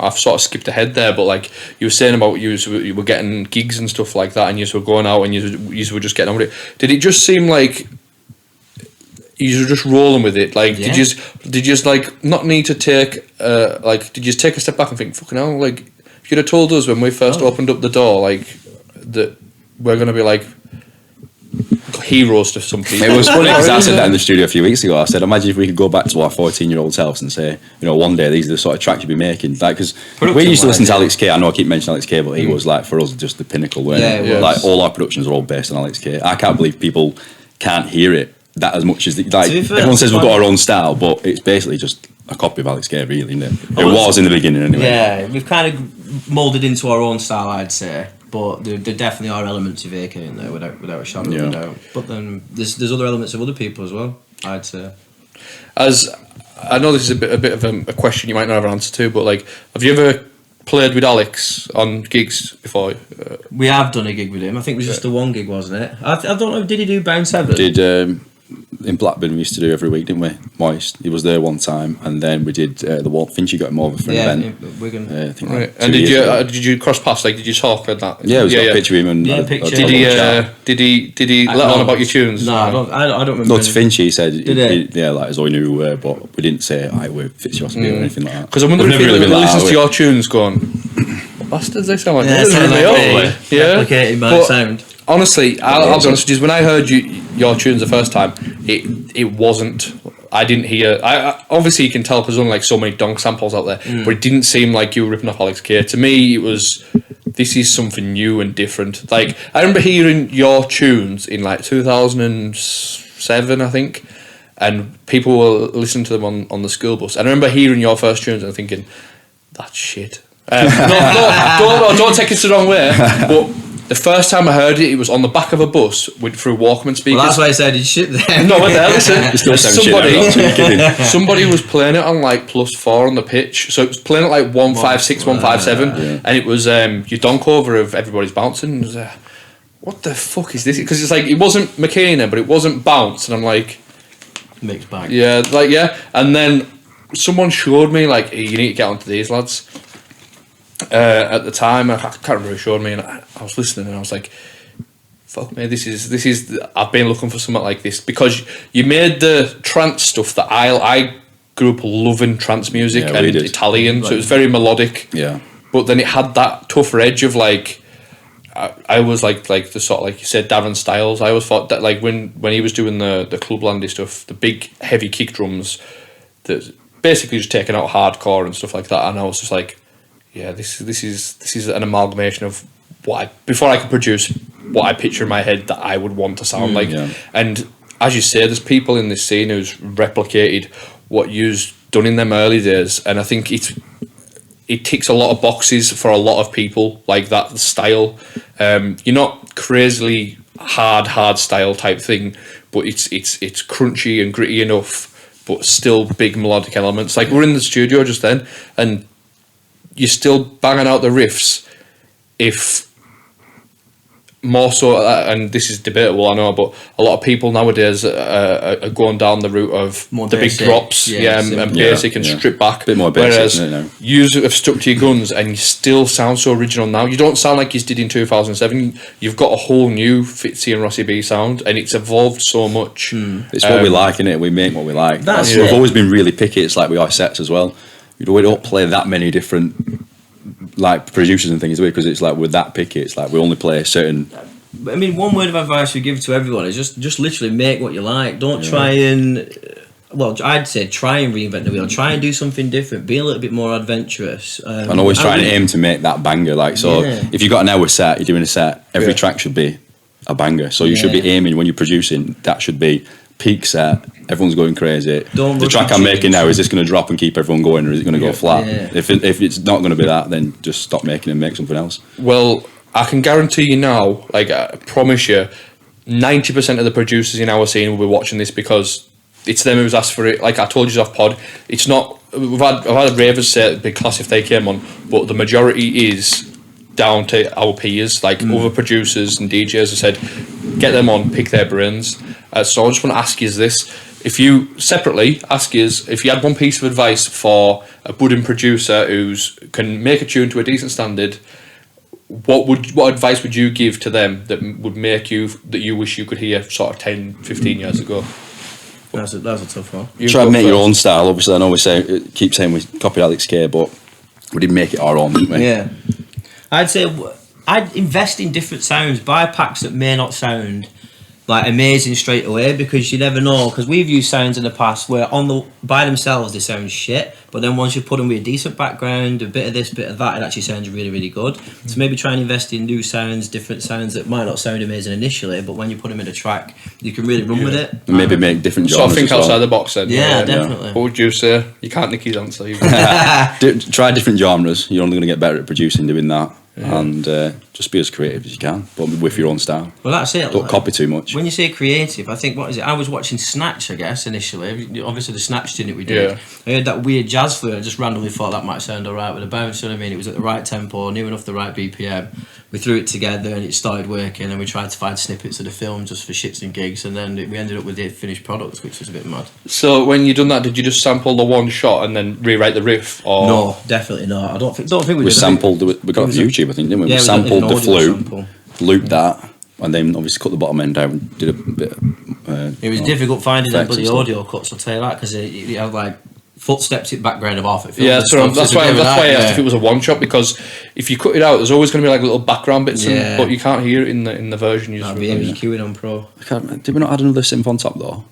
I've sort of skipped ahead there, but like you were saying about you were getting gigs and stuff like that, and you were going out and you were just getting on with it. Did it just seem like you were just rolling with it? Like did you just like not need to take like did you just take a step back and think, fucking hell, like if you'd have told us when we first opened up the door, like that we're gonna be like heroes to some people. It was funny because I said that in the studio a few weeks ago. I said, imagine if we could go back to our 14-year-old selves and say, you know, one day these are the sort of tracks you'd be making. Like, because we used to listen to Alex K. I know I keep mentioning Alex K, but he was like, for us, just the pinnacle. Like all our productions are all based on Alex K. I can't believe people can't hear it that as much as like everyone says we've got our own style, but it's basically just a copy of Alex K, really, isn't it? It was in the beginning anyway. Yeah, we've kind of moulded into our own style, I'd say. But there definitely are elements of AK in there, without a shadow of a doubt. But then there's other elements of other people as well, I'd say. As I know, this is a bit of a question you might not have an answer to, but like, have you ever played with Alex on gigs before? We have done a gig with him. I think it was just the one gig, wasn't it? I don't know. Did he do Bounce Heaven? Did in Blackburn we used to do every week, didn't we? Moist. He was there one time, and then we did the Walt Finchy got him over for an event. In Wigan. I think Right. like And 2 years ago. did you cross paths? Like, did you talk at that? Yeah, it was got a picture of him and Yeah, a picture. Did he let on about your tunes? No, I don't remember. No, to Finchy he said, Did yeah, like as though he knew who we were, but we didn't say, we're Fitzy Rossy or anything like that. Because I wonder We've if never he really been like listens that, to have your tunes going, what bastards they sound like? Yeah, This is sound really like old. Yeah. replicating my But sound. honestly, I'll be honest with you, when I heard your tunes the first time, it wasn't. I didn't hear. I obviously you can tell because there's only like so many donk samples out there, but it didn't seem like you were ripping off Alex K. To me, it was. This is something new and different. Like I remember hearing your tunes in like 2007, I think, and people were listening to them on the school bus. And I remember hearing your first tunes and thinking, that's shit. Don't take it the wrong way, but. The first time I heard it, it was on the back of a bus through Walkman speakers. Well, that's why I said he's shit there. No, wait there, listen. Somebody Somebody was playing it on like +4 on the pitch, so it was playing at like 156, 157, and it was your donk over of Everybody's Bouncing. It was, what the fuck is this? Because it's like, it wasn't McKenna, but it wasn't Bounce, and I'm like, Mixed bag. yeah, like, yeah. And then someone showed me, like, hey, you need to get onto these lads. At the time, I can't remember who showed me, and I was listening, and I was like, fuck me, this is. I've been looking for something like this, because you made the trance stuff that I grew up loving trance music and Italian, so it was very melodic. Yeah. But then it had that tougher edge of like. I was like the sort of, like you said, Darren Styles. I always thought that, like, when he was doing the clublandy stuff, the big heavy kick drums, that basically just taking out hardcore and stuff like that. And I was just like, yeah, this is an amalgamation of what before I could produce what I picture in my head that I would want to sound like. Yeah. And as you say, there's people in this scene who's replicated what you've done in them early days, and I think it ticks a lot of boxes for a lot of people, like that style. You're not crazily hard style type thing, but it's crunchy and gritty enough, but still big melodic elements. Like, we're in the studio just then, and you're still banging out the riffs. If more so, and this is debatable, I know, but a lot of people nowadays are going down the route of More the basic, big drops, and basic and stripped back. Bit more basic, whereas isn't it, now? you have stuck to your guns and you still sound so original now. You don't sound like you did in 2007. You've got a whole new Fitzy and Rossy B sound, and it's evolved so much. It's what we like, innit? We make what we like. That's We've it. always been really picky. It's like with our sets as well. We don't play that many different like producers and things, because it's like we're that picky. It's like we only play certain. I mean, one word of advice we give to everyone is just literally make what you like. Don't try and, well, I'd say try and reinvent the wheel. Try and do something different. Be a little bit more adventurous. And always trying to aim to make that banger. Like, so if you've got an hour set, you're doing a set, every track should be a banger. So you should be aiming, when you're producing, that should be peak set. Everyone's going crazy. The track I'm making now, is this going to drop and keep everyone going, or is it going to go flat? Yeah. If it's not going to be that, then just stop making and make something else. Well, I can guarantee you now, like, I promise you, 90% of the producers in our scene will be watching this, because it's them who's asked for it. Like I told you off pod, it's not. I've had ravers say it'd be class if they came on, but the majority is down to our peers, like other producers and DJs have said, get them on, pick their brains. So I just want to ask you this: if you separately ask us if you had one piece of advice for a budding producer who's can make a tune to a decent standard, what advice would you give to them that would make you, that you wish you could hear sort of 10, 15 years ago? That's a tough one. You Try go and make your first. own style. Obviously, I know keep saying we copied Alex K, but we did make it our own, didn't we? Yeah. I'd say I'd invest in different sounds. Buy packs that may not sound like amazing straight away, because you never know. Because we've used sounds in the past where by themselves they sound shit, but then once you put them with a decent background, a bit of this, bit of that, it actually sounds really, really good. So maybe try and invest in new sounds, different sounds that might not sound amazing initially, but when you put them in a track, you can really run with it. And maybe make different So I genres. think as well. outside the box then. Yeah, definitely. What would you say? You can't nick his answer. Try different genres. You're only going to get better at producing doing that, and just be as creative as you can, but with your own style. Well, that's it. Don't copy too much. When you say creative, I think, what is it? I was watching Snatch, I guess, initially. Obviously, the Snatch tune that we did. Yeah. I heard that weird jazz flair. I just randomly thought that might sound alright with a bounce. You know what I mean? It was at the right tempo, near enough the right BPM. We threw it together and it started working, and we tried to find snippets of the film just for shits and gigs, and then we ended up with the finished product, which was a bit mad. So when you done that, did you just sample the one shot and then rewrite the riff? Or No, definitely not. I don't think we We did. sampled. We got it on YouTube, I think, didn't we? Yeah, We sampled an the audio flute, sample. looped that, and then obviously cut the bottom end down. Did a bit. It was difficult finding them effects bloody and audio cuts, I'll tell you that, because you have like footsteps in background of half it. yeah, that's why I asked if it was a one shot, because if you cut it out, there's always going to be like little background bits, but you can't hear it in the version you just That'd be MQing on Pro. Did we not add another synth on top though?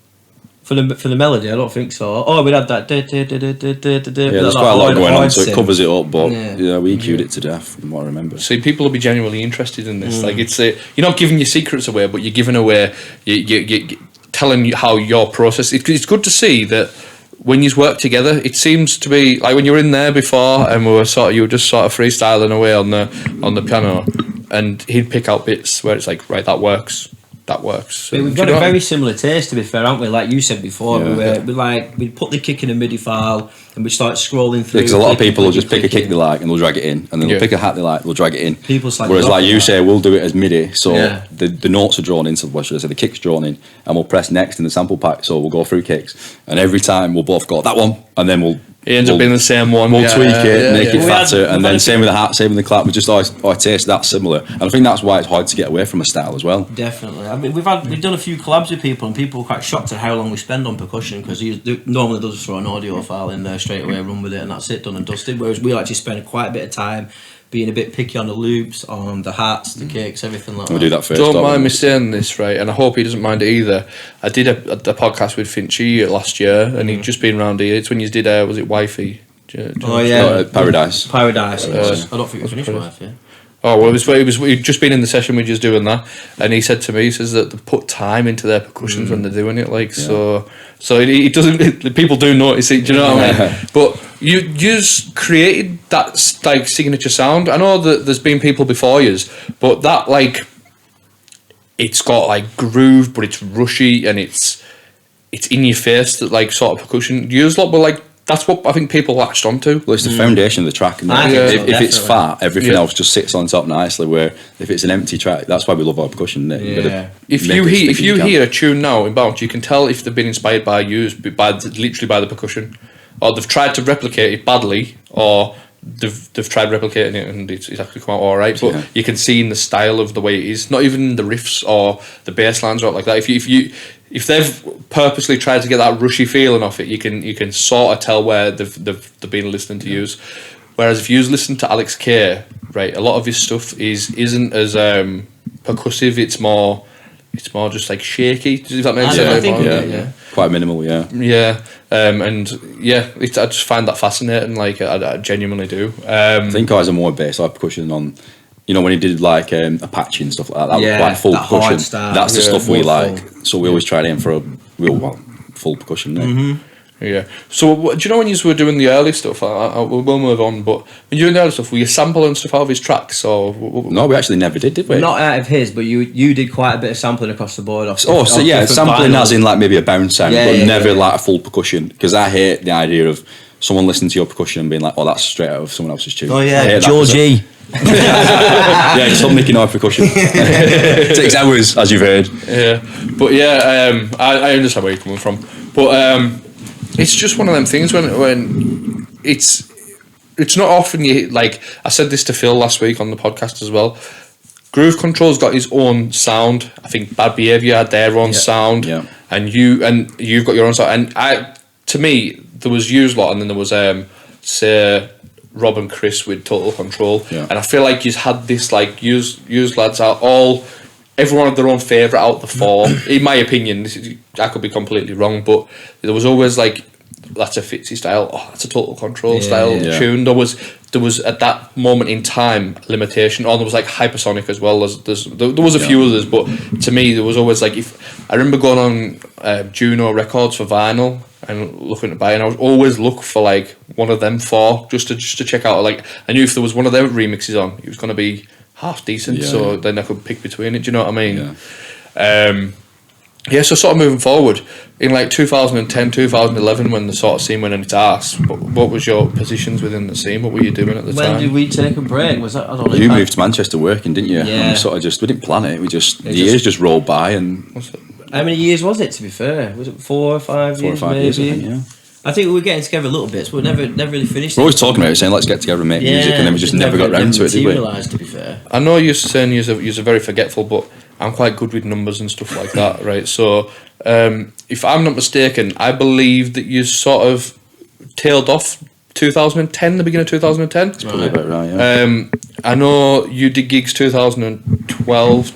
For the melody, I don't think so. Oh, we'd had that. Yeah, there's quite a lot going on, so it covers it up. But yeah, we EQ'd it to death, from what I remember. See, people will be genuinely interested in this. Like, it's you're not giving your secrets away, but you're giving away, you telling you how your process. It's good to see that when you work together. It seems to be like when you were in there before, and you were just sort of freestyling away on the piano, and he'd pick out bits where it's like, right, that works. that works. But we've got a very similar taste, to be fair, haven't we? Like you said before, we'd put the kick in a MIDI file and we'd start scrolling through. Because a lot of people will just pick a kick they like and they'll drag it in, and then they'll pick a hat they like, they'll drag it in. Whereas, like you say, we'll do it as MIDI, so the notes are drawn in, so what should I say, the kick's drawn in, and we'll press next in the sample pack, so we'll go through kicks, and every time we'll both go that one, and then we'll. It ends up being the same one. We'll tweak it, make it fatter, and then same with the hat, same with the clap. We just always taste that similar, and I think that's why it's hard to get away from a style as well. Definitely. I mean, we've done a few collabs with people, and people were quite shocked at how long we spend on percussion, because normally they'll just throw an audio file in there straight away, run with it, and that's it, done and dusted. Whereas we actually spend quite a bit of time being a bit picky on the loops, on the hats, the kicks, everything like that. We'll do that first. Don't mind me saying this, right? And I hope he doesn't mind it either. I did a podcast with Fitzy last year, and he'd just been round here. It's when you did, was it Wifey? Paradise. I don't think we finished Wifey. Oh well, we'd just been in the session. We're just doing that, and he said to me, he says that they put time into their percussions when they're doing it, like so it doesn't. People do notice it. Do you know what I mean? But you just created that like signature sound. I know that there's been people before yous, but that like it's got like groove, but it's rushy and it's in your face. That like sort of percussion. Yous lot were like. That's what I think people latched onto. Well, it's the foundation of the track. And if it's fat, everything else just sits on top nicely. Where if it's an empty track, that's why we love our percussion. If you hear a tune now in Bounce, you can tell if they've been inspired by literally by the percussion, or they've tried to replicate it badly, or they've tried replicating it and it's actually come out all right. But you can see in the style of the way it is, not even the riffs or the bass lines or like that. If they've purposely tried to get that rushy feeling off it, you can sort of tell where they've been listening to use. Whereas if you listen to Alex K, right, a lot of his stuff isn't as percussive. It's more just like shaky. Does that make sense? Quite minimal. I just find that fascinating. Like I genuinely do. I think I was a more bass like percussion on. You know, when he did like Apache and stuff like that, that was like full percussion. That's the stuff we like. So we always try to aim for a real full percussion. Yeah. So do you know when you were doing the early stuff? We'll move on. But when you were doing the early stuff, were you sampling stuff out of his tracks? Or no, we actually never did we? Not out of his, but you did quite a bit of sampling across the board. Sampling vinyls. As in like maybe a bounce sound, but never like a full percussion. Because I hate the idea of someone listening to your percussion and being like, "Oh, that's straight out of someone else's tune." Oh yeah, Georgie. Just stop making our percussion. Takes hours, as you've heard. I understand where you're coming from, but it's just one of them things when it's not often you like. I said this to Phil last week on the podcast as well. Groove Control's got his own sound. I think Bad Behaviour had their own sound, and you've got your own sound. And to me, there was U's lot, and then there was say Rob and Chris with Total Control, and I feel like you've had this like U's lads are all everyone had their own favourite out the four. In my opinion, I could be completely wrong, but there was always like that's a Fitzy style. Oh, that's a Total Control style tune. There was at that moment in time limitation. Or there was like Hypersonic as well. There was a few others, but to me there was always like if I remember going on Juno Records for vinyl and looking to buy, and I would always look for like one of them four just to check out. Like I knew if there was one of their remixes on, it was going to be half decent. So then I could pick between it. Do you know what I mean? So sort of moving forward in like 2010, 2011, when the sort of scene went in its arse, what was your positions within the scene? What were you doing at the time? When did we take a break? Was that, I don't know. You moved to Manchester working, didn't you? Yeah. And we didn't plan it. The years just rolled by. And how many years was it, to be fair? Was it 4 or 5 years? 4 or 5 years, I think, I think we were getting together a little bit, so we never really finished. We're always talking about it, saying let's get together and make music, and then we just never got round to it, did we? To be fair, I know you're saying you're very forgetful, but I'm quite good with numbers and stuff like that, right? So, if I'm not mistaken, I believe that you sort of tailed off 2010, the beginning of 2010. That's probably about right, yeah. I know you did gigs 2012.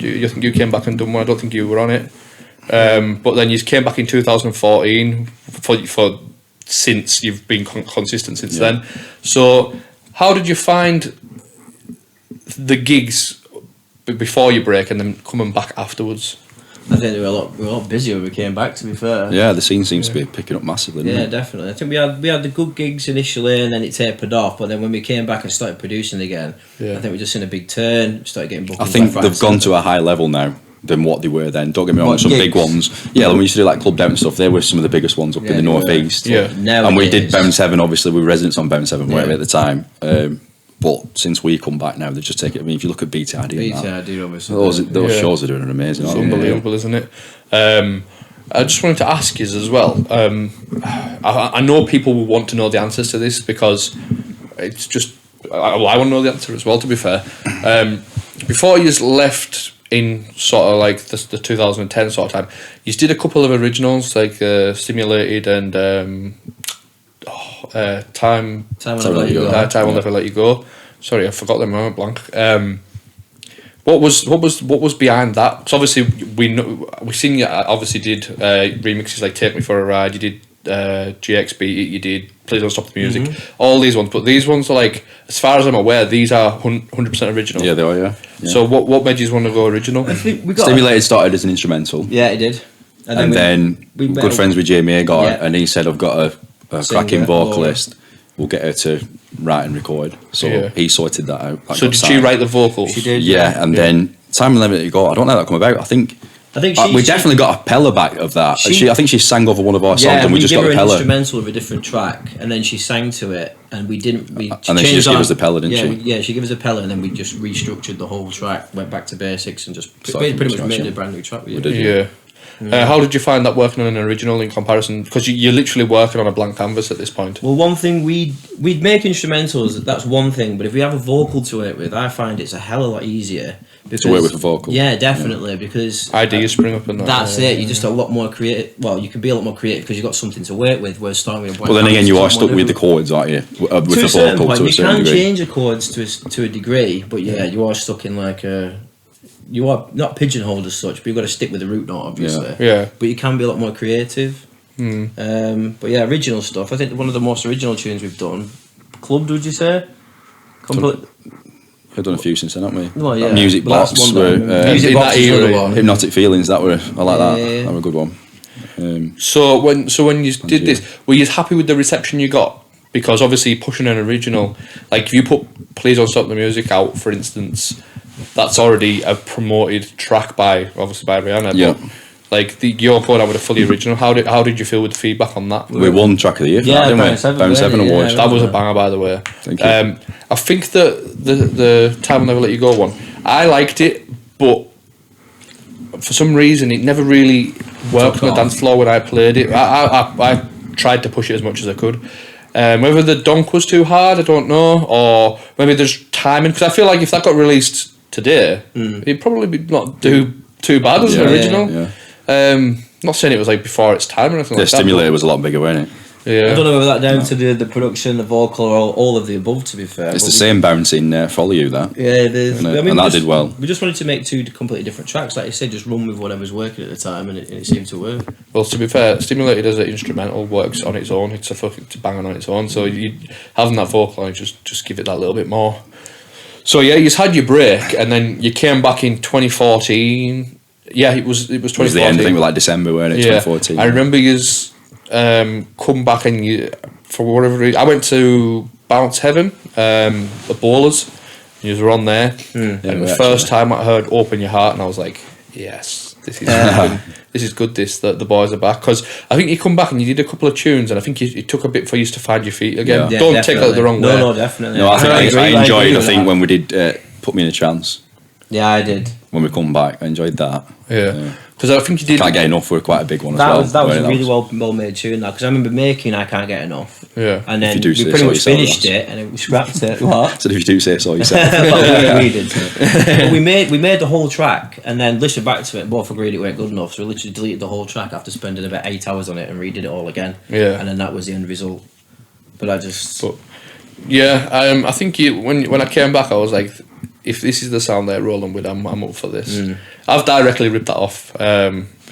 You think you came back and done one? I don't think you were on it. But then you came back in 2014 for since you've been consistent since then. So how did you find the gigs before your break and then coming back afterwards? I think we were a lot busier when we came back, to be fair. Yeah, the scene seems to be picking up massively. Yeah, definitely. I think we had the good gigs initially, and then it tapered off. But then when we came back and started producing again, I think we just in a big turn. Started getting booked. I think they've gone to a high level now. than what they were then. Don't get me wrong, What, some gigs? big ones. Yeah, when we used to do like Clubbed Out and stuff, they were some of the biggest ones up in the they were. northeast. Yeah. And we did Nowadays- Bounce 7, obviously, we were residents on Bounce 7 whatever Yeah. at the time. But since we come back now, they just take it. I mean, if you look at BTID, and that, BTID obviously. those Yeah. shows are doing an amazing. It's aren't they? unbelievable, isn't it? I just wanted to ask you as well. I know people will want to know the answers to this because it's just. I want to know the answer as well. To be fair, before you left in sort of like the 2010 sort of time, you did a couple of originals like Stimulated and Time Time Will Never Let You Go. Time Will Never Let You Go. Sorry, I forgot them. I'm blank. What was behind that? Because obviously we seen you obviously did remixes like Take Me for a Ride. You did GXB. You did Please Don't Stop the Music. All these ones, but these ones are like, as far as I'm aware, these are 100% original. Yeah, they are. Yeah. So what made you want to go original? I think we got Stimulated started as an instrumental, Yeah, it did. and then we good met- friends with Jamie Agar, Yeah. and he said, "I've got a Singer, cracking vocalist. We'll get her to write and record." So Yeah. he sorted that out. That So got did she signed. write the vocals? She did. Yeah, and then Time Will Never Let You Go. I don't know how that come about. I think we definitely got a Pella back of that. I think she sang over one of our songs, Yeah, and we just gave got her the an Pella. instrumental of a different track, and then she sang to it, and we didn't. And then she just gave us the Pella, didn't she? Yeah, she gave us a Pella, and then we just restructured the whole track, went back to basics, and just Started pretty from much scratch, made yeah. a brand new track. We did. Yeah. How did you find that working on an original in comparison? Because you're literally working on a blank canvas at this point. Well, one thing we'd make instrumentals. That's one thing, but if we have a vocal to work with, I find it's a hell of a lot easier. Because, To work with a vocal. Yeah, definitely. Because Ideas spring up and that. that's it. You're just a lot more creative. Well, you can be a lot more creative because you've got something to work with. Whereas starting with a blank Well, then again, canvas you is are more stuck with the difficult. chords, aren't you? With To the a certain vocal point, to a you certain can degree. change the chords to a degree, but yeah, you are stuck in like a. You are not pigeonholed as such, but you've got to stick with the root note, obviously. Yeah. But you can be a lot more creative. But yeah, original stuff. I think one of the most original tunes we've done, Klubbed, would you say? We've done a few since then, haven't we? Well, yeah. Music But that's Box one that I were remember. Music in Box that is another era, one. Hypnotic Feelings. I like that. Yeah. That were a good one. So when you did you. this, were you happy with the reception you got? Because obviously pushing an original, like if you put "Please Don't Stop the Music" out, for instance, that's already a promoted track by Rihanna. Yeah. But like you're going out with a fully original. How did you feel with the feedback on that? We won Track of the Year for Yeah, that, didn't we? Bounce 7, Bounce 7 really, awards. yeah. That was a banger, by the way. Thank you. I think that the Time Will Never Let You Go one, I liked it, but for some reason it never really worked Took on the off. dance floor when I played it. I tried to push it as much as I could. Whether the donk was too hard, I don't know, or maybe there's timing. Because I feel like if that got released today, it'd probably be not too bad as an Yeah, original. yeah. Not saying it was like before its time or anything The like that. Stimulator was a lot bigger, wasn't it? but- Yeah. I don't know whether that down to the production, the vocal, or all of the above. To be fair, It's but the we- same bouncing Follow You, that. Yeah, Isn't it? And that did well. We just wanted to make two completely different tracks, like you said, just run with whatever's working at the time, and it seemed to work. Well, to be fair, Stimulated as an instrumental works on its own. It's a banging on its own. So you having that vocal line just give it that little bit more. So yeah, you had your break, and then you came back in 2014. Yeah, it was 2014. It was the end, I think, with like December, weren't it? 2014. I remember you come back and you, for whatever reason, I went to Bounce Heaven, the Ballers. You were on there, and we the actually first time I heard "Open Your Heart," and I was like, "Yes, this is good. This is good. That the boys are back." Because I think you come back and you did a couple of tunes, and I think it took a bit for you to find your feet again. Yeah. Don't take that the wrong way. No, definitely. No, I think I enjoyed. agree I with think that. when we did Put Me in a Trance, Yeah, I did. when we come back, I enjoyed that. Yeah, because I think you did. Can't Get Enough were quite a big one That as was well. a weren't it? really well made tune. Because I remember making I Can't Get Enough. Yeah. And then If you do we say pretty so much yourself, finished that's- it, and then we scrapped it. What? So if you do say so yourself. we did. But we made the whole track, and then listened back to it. And both agreed it weren't good enough, so we literally deleted the whole track after spending about 8 hours on it and redid it all again. Yeah. And then that was the end result. But I just But yeah, I think when I came back, I was like, if this is the sound they're rolling with, I'm up for this. I've directly ripped that off.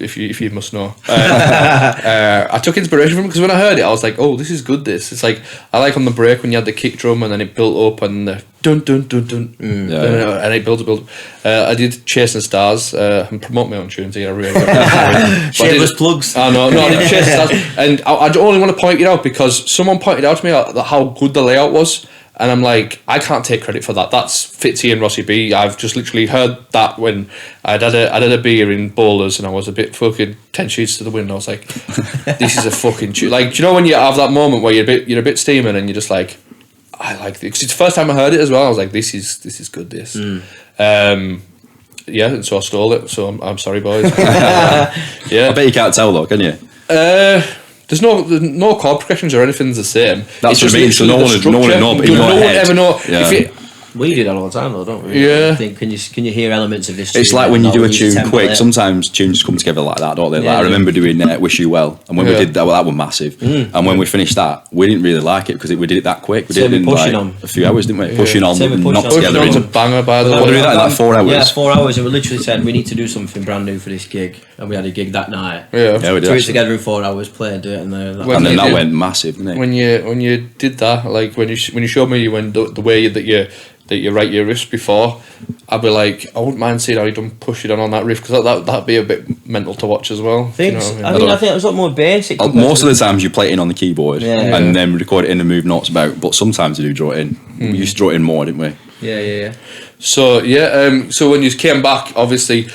If you must know, I took inspiration from it because when I heard it, I was like, oh, this is good. It's like I like on the break when you had the kick drum and then it built up and the dun dun dun dun, and it built up. I did Chasing Stars and promote my own tunes here. I really shameless plugs. I know, no, I did Chasing Stars, and I only want to point it out because someone pointed out to me how good the layout was. And I'm like, I can't take credit for that. That's Fitzy and Rossy B. I've just literally heard that when I'd had a beer in Bowlers and I was a bit fucking 10 sheets to the wind. I was like, this is a fucking tune. Like, do you know when you have that moment where you're a bit steaming and you're just like, I like this. 'Cause it's the first time I heard it as well. I was like, this is good. This. Yeah, and so I stole it. So I'm sorry, boys. Yeah, I bet you can't tell though, can you? There's no chord progressions or anything's the same. That's what I mean. So no one would know, but in your no one head, ever know. yeah. We do that all the time, though, don't we? Yeah. I think, can you hear elements of this? It's tune like when you and do a not use tune the quick. template? Sometimes tunes come together like that, don't they? Yeah, Like I yeah. remember doing "Wish You Well," and when we Yeah. did that, well, that was massive. And when we finished that, we didn't really like it because we did it that quick. We did Same it in with Pushing like On. a few hours, didn't we? Pushing on, Same with Pushing not On. together. Pushing On's a In, banger, by the what way. did we do that in like 4 hours? Yeah, 4 hours, and we literally said we need to do something brand new for this gig, and we had a gig that night. Yeah. Yeah, we did. Threw it actually. together in 4 hours, play and do it, and then When And then you that did- went massive, didn't it? When you did that, like when you showed me when the way that you write your riffs before, I'd be like, I wouldn't mind seeing how you done push it on that riff because that'd be a bit mental to watch as well. I think I think it was a lot more basic. Most of the times you play it in on the keyboard Yeah. and then record it in and move notes about, but sometimes you do draw it in. We used to draw it in more, didn't we? Yeah. So so when you came back, obviously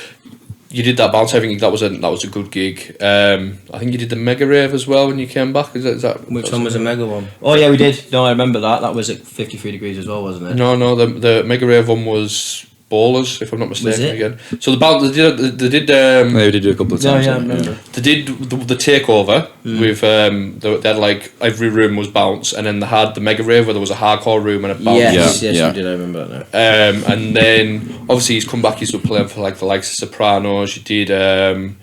you did that bounce. I think that was a good gig. I think you did the Mega Rave as well when you came back. Is that Which one was a mega one? Oh yeah, we did. No, I remember that. That was at 53 degrees as well, wasn't it? No, the Mega Rave one was Bowlers, if I'm not mistaken. it? Again, so the bounce they did Yeah, we did do a couple of times. Yeah, I didn't we? remember. They did the takeover with they had like every room was bounce, and then they had the Mega Rave where there was a hardcore room and a bounce. Yes, Yeah. we did. I remember that now. And then obviously he's come back. He's been playing for like the likes of Sopranos. You did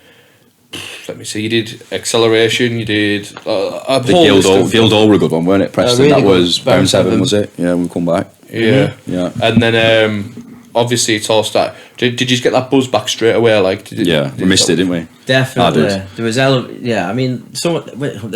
let me see. You did Acceleration. You did a The whole list of- Guildhall were a good one, weren't it? Preston, really that good. was Bounce Bounce 7, Heaven. was it? Yeah, we'll come back. Yeah, Yeah. and then obviously it's all start. Did you just get that buzz back straight away? Like Yeah, we missed it, didn't we? Definitely. I did. There was yeah, I mean, this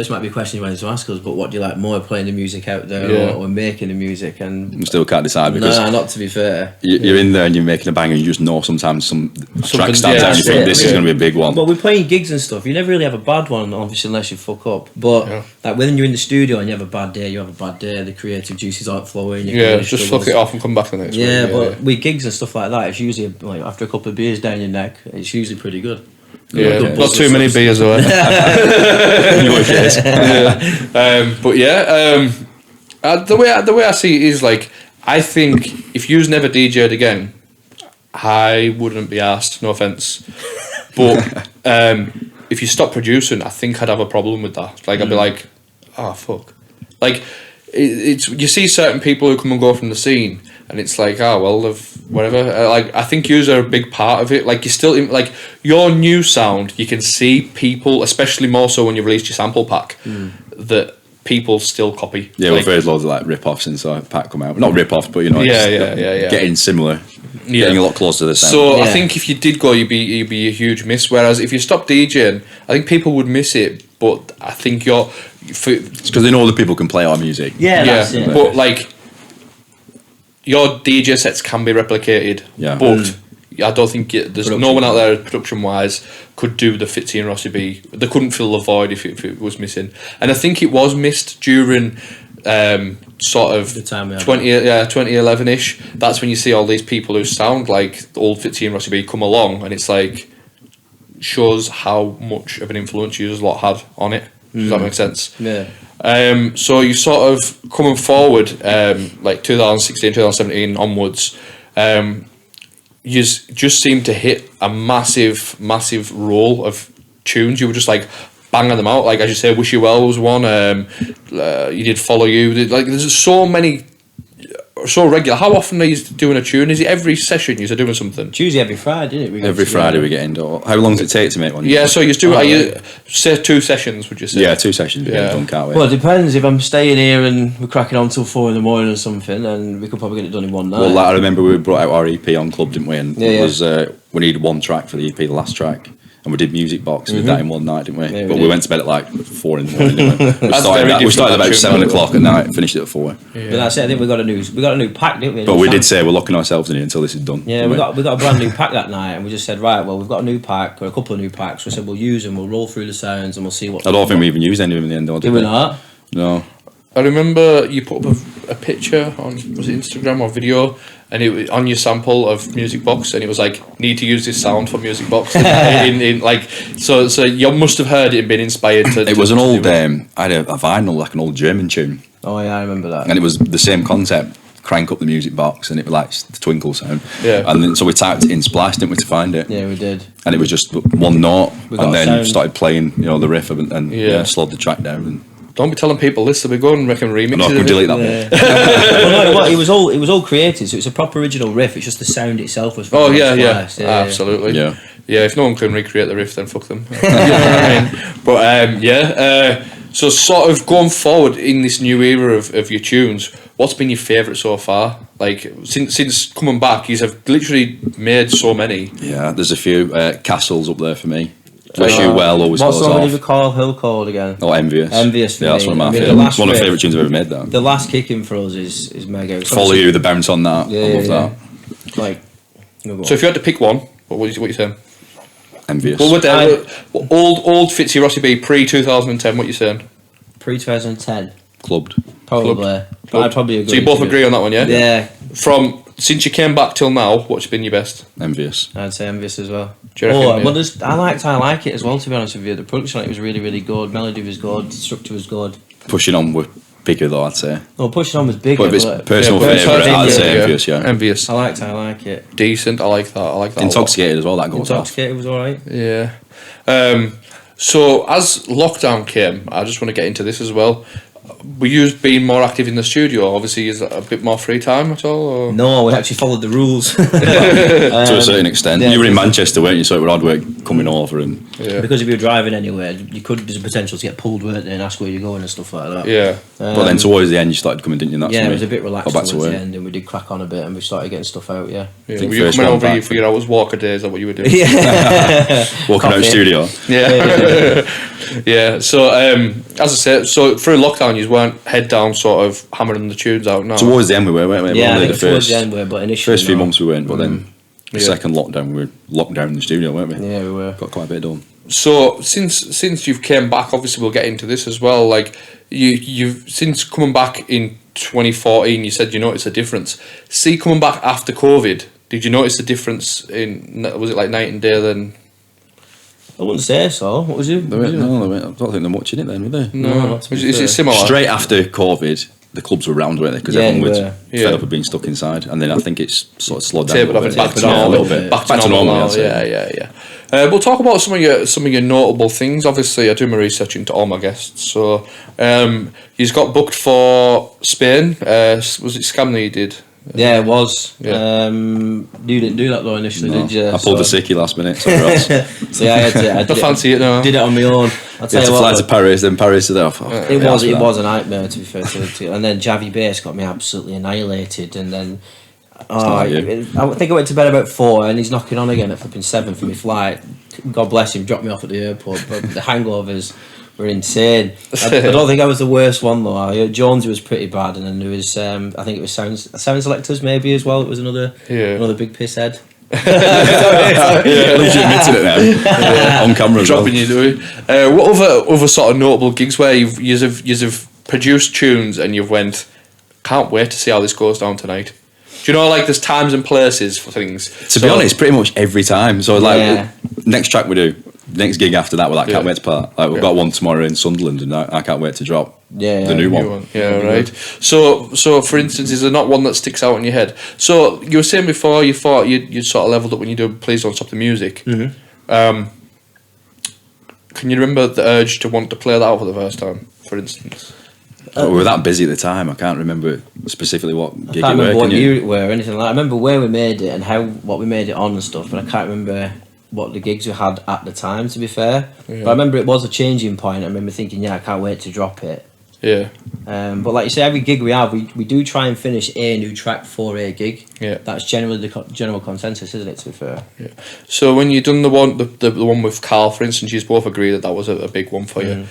might be a question you wanted to ask us, but what do you like more, playing the music out there Yeah. or making the music? And We still can't decide because no, not to be fair. you're in there and you're making a bang and you just know sometimes some track stands yeah, out and you that's think it. this is Yeah. going to be a big one. Well, we're playing gigs and stuff. You never really have a bad one, obviously, unless you fuck up. But Yeah. like when you're in the studio and you have a bad day, you have a bad day. The creative juices aren't flowing. your Yeah, creative just struggles. fuck it off and come back the next Yeah, week. but with gigs and stuff like that, it's usually like after a couple of beers down your neck, it's usually pretty good. Yeah, Good not too many beers though. But yeah, the way I see it is like I think if you never DJ'd again, I wouldn't be asked. No offense, but if you stop producing, I think I'd have a problem with that. Like I'd be like, oh fuck, like it's you see certain people who come and go from the scene. And it's like, oh well, they've whatever. Like I think yous are a big part of it. Like you still like your new sound. You can see people, especially more so when you released your sample pack, that people still copy. Yeah, like, we've heard loads of like rip-offs since our pack come out. Not rip-offs, but you know, Yeah, just yeah. getting similar, Yeah. getting a lot closer to the sound. So I Yeah. think if you did go, you'd be a huge miss. Whereas if you stop DJing, I think people would miss it. But I think it's because they know other people can play our music. Yeah, that's it. But like your DJ sets can be replicated. Yeah. But I don't think there's no one out there production wise could do the Fitzy and Rossy B. They couldn't fill the void if it was missing. And I think it was missed during sort of The time we had 2011 ish. That's when you see all these people who sound like the old Fitzy and Rossy B come along, and it's like shows how much of an influence you lot had on it. Does that make sense? Yeah. So you sort of coming forward, like 2016, 2017 onwards, you just seem to hit a massive roll of tunes. You were just like banging them out. Like as you say, Wish You Well was one. You did Follow You. Like there's so many, so regular. How often are you doing a tune? Is it every session you're doing something? It's usually every Friday, isn't it? We go Every together. Friday we get indoor. How long does it take to make one? Yeah. So you do. Oh, Are you right. say 2 sessions? Would you say? Yeah, 2 sessions we Yeah. get done, can't we? Well, it depends. If I'm staying here and we're cracking on till 4 a.m. or something, and we could probably get it done in one night. Well, like, I remember we brought out our EP on Club, didn't we? And Yeah, it yeah. was we needed 1 track for the EP, the last track, and we did Music Box. We did that in one night, didn't we? Yeah, we but we did. went to bed at like 4 in the morning. Didn't we? That's very We different started about tune, 7 though. o'clock at night, finished it at 4. But that's it. I think we got a new pack, didn't we? But we did say we're locking ourselves in here until this is done. Yeah, didn't we got a brand new pack that night, and we just said, right, well, we've got a new pack or a couple of new packs. We said we'll use them, we'll roll through the sounds, and we'll see what. I don't think we even used any of them in the end, though, Did we we? not? No. I remember you put up a picture on, was it Instagram or video, and it was on your sample of Music Box, and it was like, need to use this sound for Music Box. in like, so you must have heard it and been inspired to. It was an old. I had a vinyl, like an old German tune. Oh yeah, I remember that. And it was the same concept. Crank up the Music Box, and it was like the twinkle sound. Yeah. And then so we typed it in Splice, didn't we, to find it? Yeah, we did. And it was just one note, We got and then sound. started playing, the riff, and slowed the track down. And Don't be telling people this, so we go and make them remix. no, I could delete that bit. Well, no, it was all created, so it's a proper original riff. It's just the sound itself was. Oh from yeah, Splice. absolutely. Yeah. Yeah, if no one can recreate the riff, then fuck them. You know what I mean? But so sort of going forward in this new era of your tunes, what's been your favourite so far? Like since coming back, you have literally made so many. Yeah, there's a few castles up there for me. Wish You Well always What goes song did we off. call Hill called again? Oh, Envious. Envious for Yeah, that's me. one of my I mean, the favourite. last One of my riff- favourite tunes I've ever made. Though. The last kicking for us is mega. It's Follow You, the bounce on that. Yeah, I love yeah. that. Like, So if you had to pick one, what you saying? Envious. Well, would old Fitzy Rossy be pre 2010? What you saying? pre 2010, Clubbed. probably. I'd probably agree. So you both to it. agree on that one, yeah? Yeah, From since you came back till now, what's been your best? Envious. I'd say Envious as well. Do you reckon, yeah? Well, I like it as well. To be honest with you, the production on it was really, really good. Melody was good. Structure was good. Pushing On were bigger though, I'd say. No, Pushing On was bigger. But if it's but personal Yeah, favourite, personal I'd say favourite, Envious, yeah. Envious. I like it. Decent. I like that. I like that. a lot. Intoxicated as well, that goes off. Intoxicated was alright. Yeah. So as lockdown came, I just want to get into this as well. Were you being more active in the studio? Obviously, is that a bit more free time at all? Or? No, we actually followed the rules. To a certain extent. yeah, You were in because- Manchester, weren't you? So it was hard work coming over and Yeah. Because if you were driving anywhere, there's a potential to get pulled, weren't there, and ask where you're going and stuff like that. Yeah. but then towards the end you started coming, didn't you? That's Yeah, when it was we a bit relaxed got back towards to the work. end, and we did crack on a bit, and we started getting stuff out. Yeah. Yeah. think Were you first coming one over back- here for your hours walker days? Is that what you were doing? Yeah. Walking out of Coffee. studio. Yeah. Yeah. So as I said, so through lockdown, you weren't head down, sort of hammering the tunes out. No. Towards the end we were, weren't we? Yeah, I Only think the towards first, the end, but initially first few no. months we weren't, but then the Yeah. second lockdown we were locked down in the studio, weren't we? Yeah, we were. Got quite a bit done. So since you've came back, obviously we'll get into this as well. Like you've since coming back in 2014, you said you noticed a difference. See, coming back after COVID, did you notice a difference in? Was it like night and day then? I wouldn't say so. What was it? No, I don't think they're watching it then, were they? No, not to be Is fair. it similar? Straight after COVID, the clubs were round, weren't they? Because Yeah, everyone they was were. fed Yeah. up of being stuck inside, and then I think it's sort of slowed down. Tapered a off little and bit. back to normal. a little bit. Back to normal now. I'd say. Yeah. We'll talk about some of your notable things. Obviously, I do my research into all my guests. So, he's got booked for Spain. Was it Scam that you did? Yeah, it was. Yeah. You didn't do that though initially, No, did you? I pulled the sickie last minute. Sorry, Ross. So yeah, I Don't did fancy it now. Did it on my own. I'll You tell had you to fly what. to Paris, then Paris to there. It was a nightmare to be fair to and then Javi Bass got me absolutely annihilated, and then not you. I think I went to bed about 4 and he's knocking on again at flipping 7 for my flight. God bless him, dropped me off at the airport, but the hangovers were insane. I don't think I was the worst one though. Jonesy was pretty bad, and then there was I think it was sound selectors maybe as well. It was another big piss head. At least you admitted it now. On camera as well. Dropping you, do we? What other sort of notable gigs where you've produced tunes and you've went, can't wait to see how this goes down tonight? Do you know, like, there's times and places for things? To be honest, pretty much every time. So like Yeah. next track we do, next gig after that, we're like, can't Yeah. wait to part. Like we've got one tomorrow in Sunderland, and I can't wait to drop the new one. Yeah, right. So for instance, is there not one that sticks out in your head? So you were saying before you thought you'd sort of leveled up when you do Please Don't Stop the Music. Mm-hmm. Can you remember the urge to want to play that out for the first time, for instance? We were that busy at the time. I can't remember specifically what I gig can't it were. remember what Can year you? it were or anything like that. I remember where we made it and what we made it on and stuff, but I can't remember what the gigs we had at the time, to be fair. But I remember it was a changing point. I remember thinking, I can't wait to drop it. Yeah. But like you say, every gig we have, we do try and finish a new track for a gig. Yeah. That's generally the general consensus, isn't it, to be fair? Yeah. So when you done the one with Carl, for instance, you both agree that was a big one for you.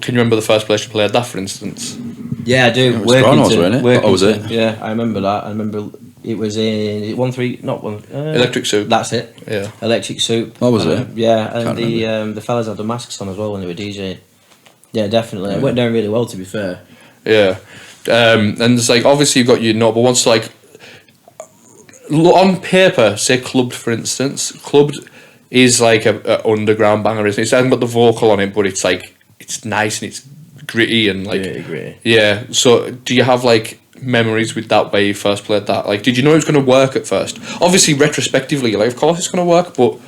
Can you remember the first place you played that, for instance? Yeah, I do. It was Kronos, wasn't it? Oh, was it? Yeah, I remember that. I remember it was in 1-3, not one. Electric Soup. That's it. Yeah. Electric Soup. Oh, was it? Yeah, Can't and the fellas had the masks on as well when they were DJing. Yeah, definitely. It went down really well, to be fair. Yeah. And it's like, obviously you've got your notable ones, so like, on paper, say Klubbed, for instance. Klubbed is like a underground banger, isn't it? It hasn't got the vocal on it, but it's like, it's nice and it's gritty and like... Really gritty. Yeah, so do you have like memories with that where you first played that? Like, did you know it was going to work at first? Obviously, retrospectively, you're like, of course it's going to work, but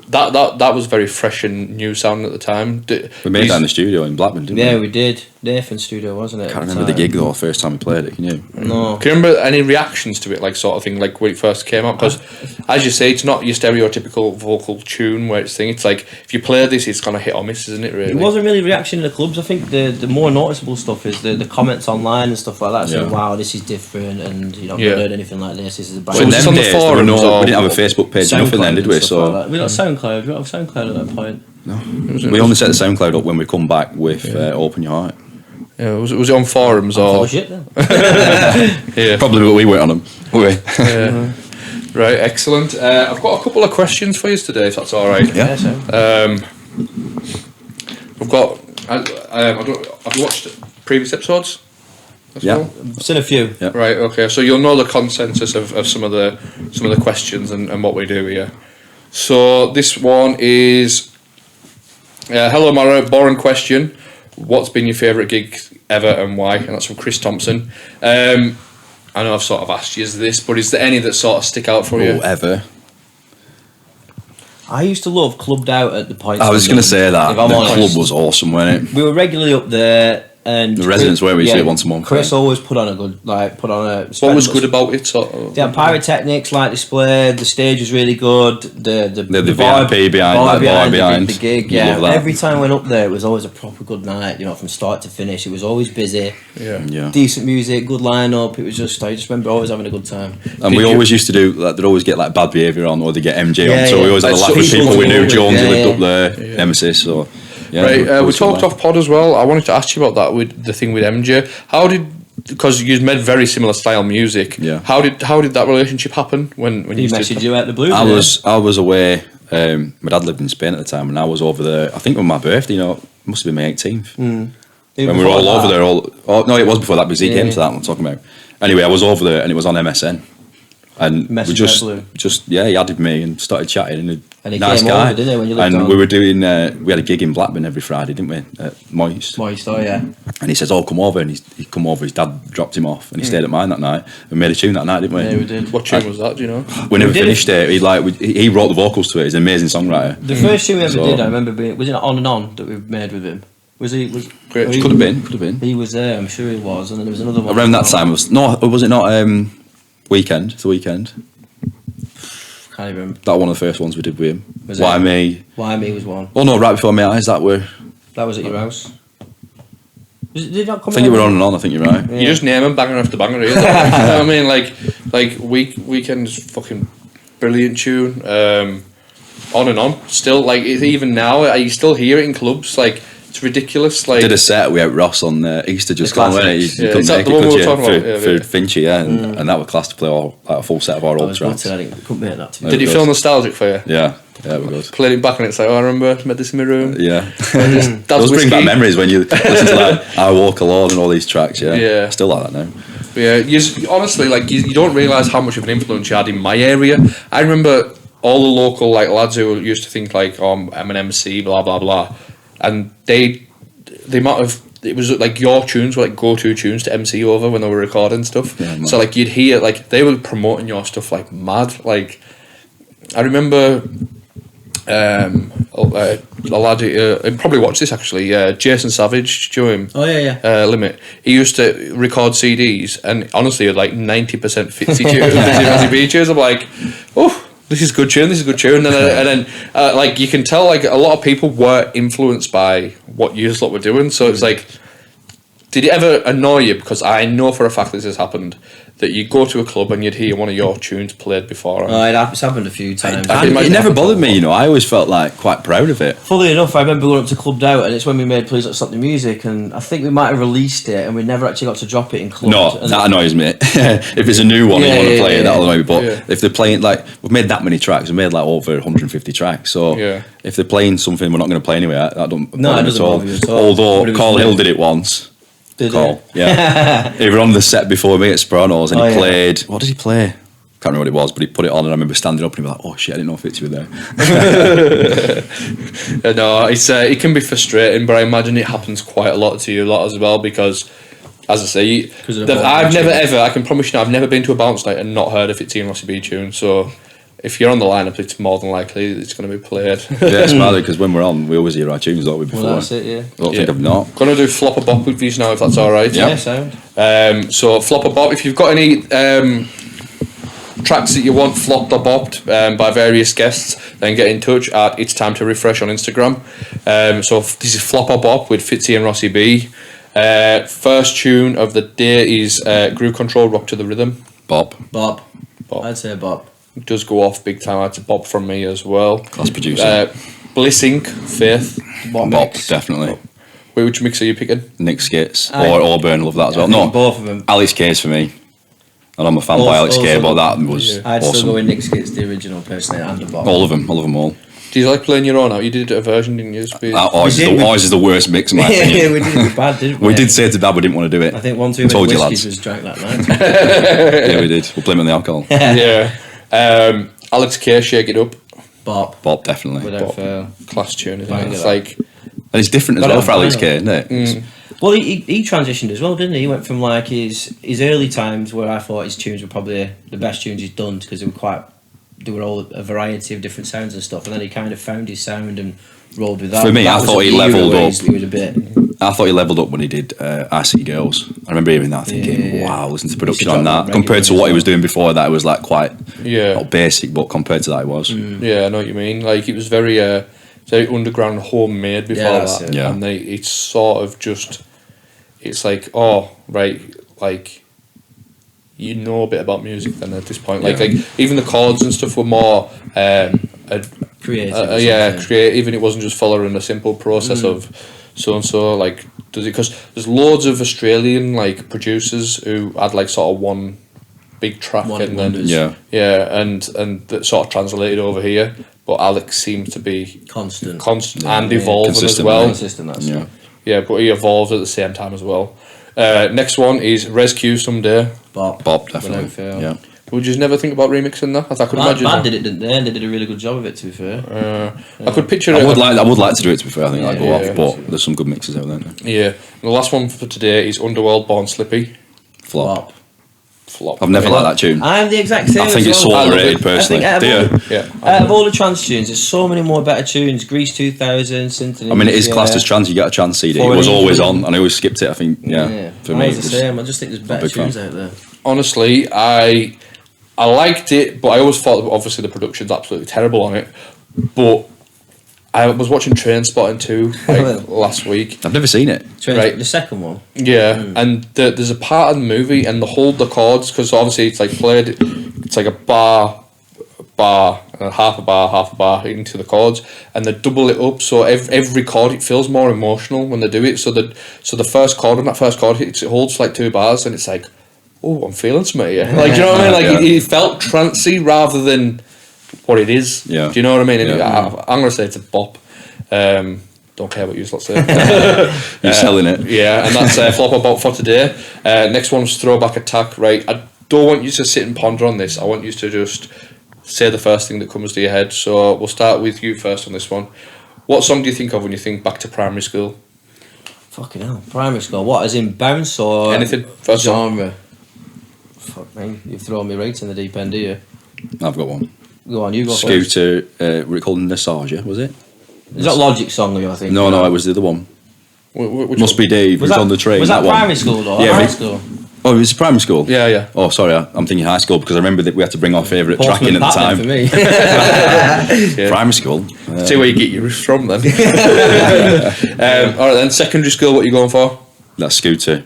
that was very fresh and new sound at the time. We made that in the studio in Blackburn, didn't we? Yeah, we did. Nathan's studio, wasn't it? I can't remember the gig though, first time we played it, can you? No. Can you remember any reactions to it, like sort of thing, like when it first came out? Because, as you say, it's not your stereotypical vocal tune where it's thing. It's like, if you play this, it's gonna hit or miss, isn't it? Really, It wasn't really reaction in the clubs. I think the more noticeable stuff is the comments online and stuff like that. Saying, "Wow, this is different," and you know, I've Yeah. never heard anything like this. This is a brand. So In was this them on the days, there were forums or- we didn't have a Facebook page, nothing then, did we? So we got SoundCloud. We got SoundCloud at that point. we only set the SoundCloud up when we come back with Open Your Heart. Yeah, was it on forums or? Oh shit! Then. Yeah. Probably, but we weren't on them, were we? Yeah. Right, excellent. I've got a couple of questions for you today, if that's all right. Yeah. So. We've got. Have you watched previous episodes? As Yeah. well? I've seen a few. Yeah. Right. Okay. So you'll know the consensus of some of the questions and what we do here. So this one is. Hello, Mara. Boring question. What's been your favourite gig ever and why? And that's from Chris Thompson. I know I've sort of asked you this, but is there any that sort of stick out for you? Ever. I used to love Klubbed Out at the point. I was going to say that. If The I'm honest. club was awesome, wasn't it? We were regularly up there, and The residents, weren't we? Used to do it once a month, Chris yeah. always put on a good, What was good about it? Sort of? Yeah, pyrotechnics, light display. The stage was really good. The VIP behind, like, bar behind. the gig. You Yeah, love that. every time I went up there, it was always a proper good night. You know, from start to finish, it was always busy. Yeah. Decent music, good lineup. It was just, I just remember always having a good time. And we always used to do, like, they'd always get like bad behaviour on, or they get MJ Yeah, on. So we yeah. always had a Like, lot of social people we knew. media, Jones yeah, lived yeah. up there, Nemesis. So yeah, Right, it we was talked fun. off pod as well. I wanted to ask you about that with the thing with MJ. How did, because you made very similar style music. Yeah. How did that relationship happen when He you messaged you out the blue. I was away. My dad lived in Spain at the time, and I was over there. I think on my birthday. You know, it must have been my 18th. When we were all over there. No, it was before that because he came to that one I'm talking about. Anyway, I was over there, and it was on MSN. And we Message out just he added me and started chatting. And he nice came guy. over, didn't he, when you lived and on? we were doing. We had a gig in Blackburn every Friday, didn't we? At Moist. Moist, oh yeah. And he says, "Oh, come over." And he come over. His dad dropped him off, and he stayed at mine that night. We made a tune that night, didn't we? Yeah, we did. What tune was that? Do you know? We never We did finished it. He wrote the vocals to it. He's an amazing songwriter. The first tune we ever So- did, I remember being, was it On and On that we made with him? Was he? Great. he- Could have been. He was there, I'm sure he was, and then there was another one. Around that time was it not Weekend? The Weekend. Can't even remember. That one of the first ones we did with him. Was Why it? Me? Why Me was one. Oh no, right before My Eyes. That were. That was at your house. Did it not come I think out? you were On and On. I think you're right. Yeah. You just name them banger after banger. You know what I mean? Like Weekend's fucking brilliant tune. On and On. Still, like, even now, you still hear it in clubs. Like, it's ridiculous. Like, Did a set we had Ross on Easter just The gone, wasn't it? classics. You Yeah, couldn't is that make the it, one we could were you? talking about? For Yeah. Finchy, yeah, and that was class to play a full set of our I old was tracks. gutted, I didn't couldn't make that. To be did it good. feel nostalgic for you? Yeah, we're good. Played it back and it's like, oh, I remember I made this in my room. Yeah, That's those bring back whiskey. memories when you listen to like I Walk Alone and all these tracks. Yeah, Yeah. still like that now. Yeah, honestly, like you don't realise how much of an influence you had in my area. I remember all the local like lads who used to think like, oh, I'm an MC, blah blah blah, and the amount of it was like your tunes were like go-to tunes to MC over when they were recording stuff. Yeah, man. So like you'd hear like they were promoting your stuff like mad. Like I remember a lad who probably watched this actually. Jason Savage, do you know him? Oh yeah. Limit. He used to record CDs, and honestly, like 90% Fitzy tunes, Fitzy B tunes. I'm like, oh, this is good tune. This is good tune. And then like you can tell, like a lot of people were influenced by what you lot were doing. So it's like, did it ever annoy you? Because I know for a fact this has happened. That you go to a club and you'd hear one of your tunes played before. It's happened a few times. It never bothered me, you know. I always felt like quite proud of it. Funnily enough, I remember going up to Klubbed Out, and it's when we made Please Don't Stop the Music, and I think we might have released it, and we never actually got to drop it in Klubbed. No, and that annoys me. If it's a new one and you want to play it, that'll annoy me. But Yeah. if they're playing, like, we've made that many tracks, we've made like over 150 tracks. So Yeah. if they're playing something we're not going to play anyway, that don't No, bother it me doesn't bother you at all. But Although it was Carl new. Hill did it once, Call. Yeah. He was on the set before me at Spronos and he played. What did he play? Can't remember what it was, but he put it on and I remember standing up and he was like, "Oh shit, I didn't know Fitzy were there." No, it can be frustrating, but I imagine it happens quite a lot to you lot as well because, as I say, I can promise you now, I've never been to a bounce night and not heard a Fitzy and Rossy B tune. So if you're on the lineup, it's more than likely it's going to be played. Yeah, it's mad because when we're on, we always hear our tunes, don't we? Before. Well, that's it. Yeah. I don't think I've not. Going to do Flop or Bop with these now, if that's all right. Yeah, sound. So Flop or Bop. If you've got any tracks that you want flopped or bopped by various guests, then get in touch at itstimetoriffresh on Instagram. So this is Flop or Bop with Fitzy and Rossy B. First tune of the day is Groove Control, Rock to the Rhythm. Bob. I'd say Bob. It does go off big time. That's a Bob from me as well. Class producer. Bliss Inc. Faith. Bob definitely. Wait, which mix are you picking? Nick Skits or Auburn, love that as well. No, both of them. Alex K's for me. And I'm a fan by Alex K, but that was I'd awesome. still go with Nick Skits, the original personally, and the Bob. All of them all. Do you like playing your own out? You did a version, didn't you? Ours is the worst mix in my opinion. Yeah, we did it bad, didn't we? We did say to Dad we didn't want to do it. I think one too many whiskies was drank that night. Yeah, we did. We'll blame it on the alcohol. Yeah. Alex K, Shake It Up. Bob, definitely. Without fail. Class tune, isn't Bang it? It's it like... And it's different as well for Alex K, isn't it? Well, he transitioned as well, didn't he? He went from like his early times where I thought his tunes were probably the best tunes he's done because they were all a variety of different sounds and stuff, and then he kind of found his sound and rolled with that. For me, that I thought he levelled up. He was a bit. I thought he levelled up when he did I See Girls. I remember hearing that thinking, wow, listen to production on that. Compared to what he was doing before that, it was like quite not basic, but compared to that it was. Yeah, I know what you mean. Like, it was very underground, homemade before that. Yeah. And it's sort of just, it's like, oh, right, like, you know a bit about music then at this point. Like even the chords and stuff were more creative. Creative, and it wasn't just following a simple process of so and so. Like, does it? Because there's loads of Australian like producers who had like sort of one big track and then and that sort of translated over here. But Alex seems to be constant and evolving as well. Consistent, but he evolved at the same time as well. Next one is Rescue Someday. Bob definitely. Yeah. Would you never think about remixing that? I could imagine. Bad did it, didn't they? And they did a really good job of it, to be fair. I could picture it. I would like to do it, to be fair. I think I'd go off, but there's some good mixes out there. Yeah. And the last one for today is Underworld, Born Slippy. Flop. I've never liked that tune. I'm the exact same. I think it's so overrated, personally. Out of all the trance tunes, there's so many more better tunes. Grease 2000, Symphony. I mean, it is classed as trance. You get a trance CD. It was always on, and I always skipped it. I think, for me, it's the same. I just think there's better tunes out there. Honestly, I liked it, but I always thought obviously the production's absolutely terrible on it. But I was watching Trainspotting 2 last week. I've never seen it. The second one. Yeah, and there's a part of the movie, and they hold the chords because obviously it's like played. It's like a bar, half a bar into the chords, and they double it up. So every chord it feels more emotional when they do it. So the first chord on that first chord it holds like 2 bars, and it's like, oh, I'm feeling something here. Like, do you know what I mean? Like it felt trancey rather than what it is. Yeah. Do you know what I mean? I'm gonna say it's a bop. Don't care what you lot say. You're selling it. Yeah, and that's Flop or Bop for today. Next one's Throwback Attack. Right, I don't want you to sit and ponder on this. I want you to just say the first thing that comes to your head. So we'll start with you first on this one. What song do you think of when you think back to primary school? Fucking hell, primary school. What, as in bounce or anything? First genre? Fuck me, you've thrown me right in the deep end, do you? I've got one. Go on, you go Scooter, were it called Nostalgia, was it? Is that Logic song, I think? No, it was the other one. Which Must be Dave, who's on the train. Was that primary one. school or high school? Oh, it was primary school? Yeah. Oh, sorry, I'm thinking high school because I remember that we had to bring our favourite track in at the time. For me. Primary school. See where you get your riffs from then. Alright then, secondary school, what are you going for? That's Scooter.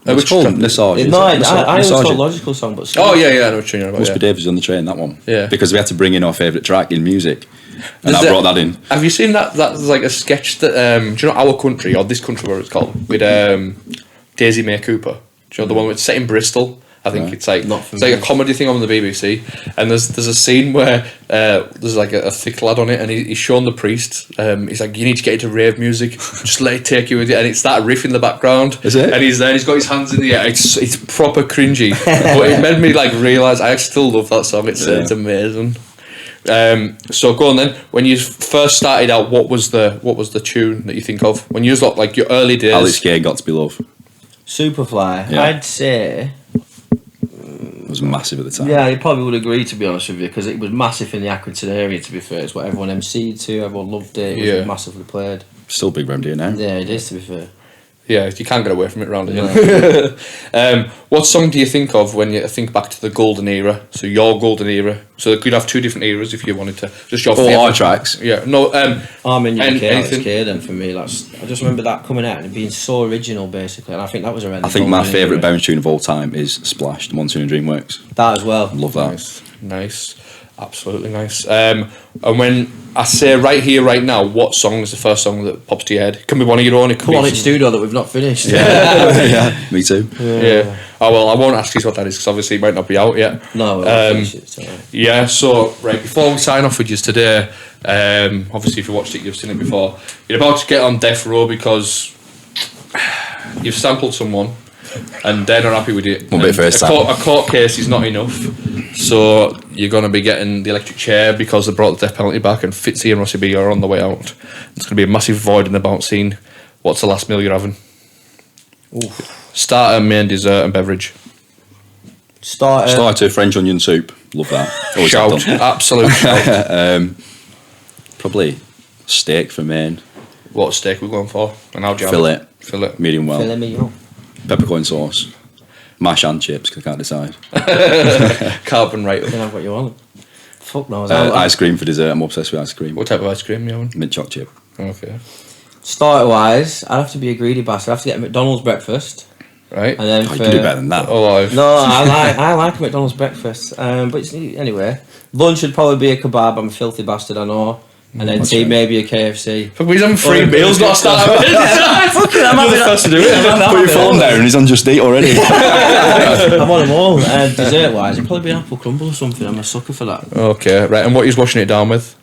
Which called Nostalgia. No, I always thought Logical song, but oh yeah, I know what you're talking about. Must be Dave was on the train, that one. Yeah. Because we had to bring in our favourite track in music. And I brought that in. Have you seen that? That's like a sketch that do you know Our Country or This Country, whatever it's called, with Daisy May Cooper? Do you know the one that's set in Bristol I think it's like Not for it's like me. a comedy thing on the BBC, and there's a scene where there's like a thick lad on it, and he's showing the priest. He's like, "You need to get into rave music. Just let it take you with you." And it's that riff in the background. Is it? And he's there. And he's got his hands in the air. It's proper cringy, but it made me like realise I still love that song. It's amazing. So go on then. When you first started out, what was the tune that you think of when you was like your early days? Alex Gay, Got to Be Love. Superfly. Yeah. I'd say. It was massive at the time. Yeah, you probably would agree, to be honest with you, because it was massive in the Accrington area, to be fair. It's what everyone MC'd to, everyone loved it, it was massively played. Still big round here now. Yeah, it is, to be fair. Yeah, you can't get away from it round here. What song do you think of when you think back to the golden era? So your golden era. So you could have two different eras if you wanted to. Just your favourite our tracks. Yeah, no. I'm in UK, Alex anything. K then for me. I just remember that coming out and it being so original, basically, and I think that was around. I think my favourite bounce tune of all time is Splash, the Monsoon and Dreamworks. That as well. Love that. Nice. Absolutely nice. And when I say right here, right now, what song is the first song that pops to your head? It can be one of your own. It could Come be on, it's studio that we've not finished. Yeah, me too. Yeah. Oh well, I won't ask you what that is because obviously it might not be out yet. No, we'll finish it, it's all right. Yeah. So right before we sign off with you today, obviously if you watched it, you've seen it before. You're about to get on death row because you've sampled someone. And they're not happy with it. One bit first time. A court case is not enough, so you're going to be getting the electric chair because they brought the death penalty back, and Fitzy and Rossy B are on the way out. It's going to be a massive void in the bounce scene. What's the last meal you're having? Oof. Starter, main, dessert, and beverage. Starter, French onion soup. Love that. Always have Shout, done. absolute shout. Probably steak for main. What steak we're going for? And I'll jam Fillet. Fillet. Medium well. Filling me up. Peppercorn sauce. Mash and chips, because I can't decide. Carbon right You up. can have what you want. Fuck knows. Ice cream for dessert. I'm obsessed with ice cream. What type of ice cream you having? Mint choc chip. Okay. Starter wise, I'd have to be a greedy bastard. I'd have to get a McDonald's breakfast. Right. And then Oh, for, you can do better than that. Alive. No, I like a McDonald's breakfast. But it's, anyway, lunch would probably be a kebab. I'm a filthy bastard, I know. And then tea, maybe a KFC. But we're having free Or a meals, not a starter. Fuck it, I'm having You're the first to do it. Put your phone down and he's on Just Eat already. I'm on them all. Dessert wise, it'd probably be an apple crumble or something. I'm a sucker for that. Okay, right. And what you're washing it down with?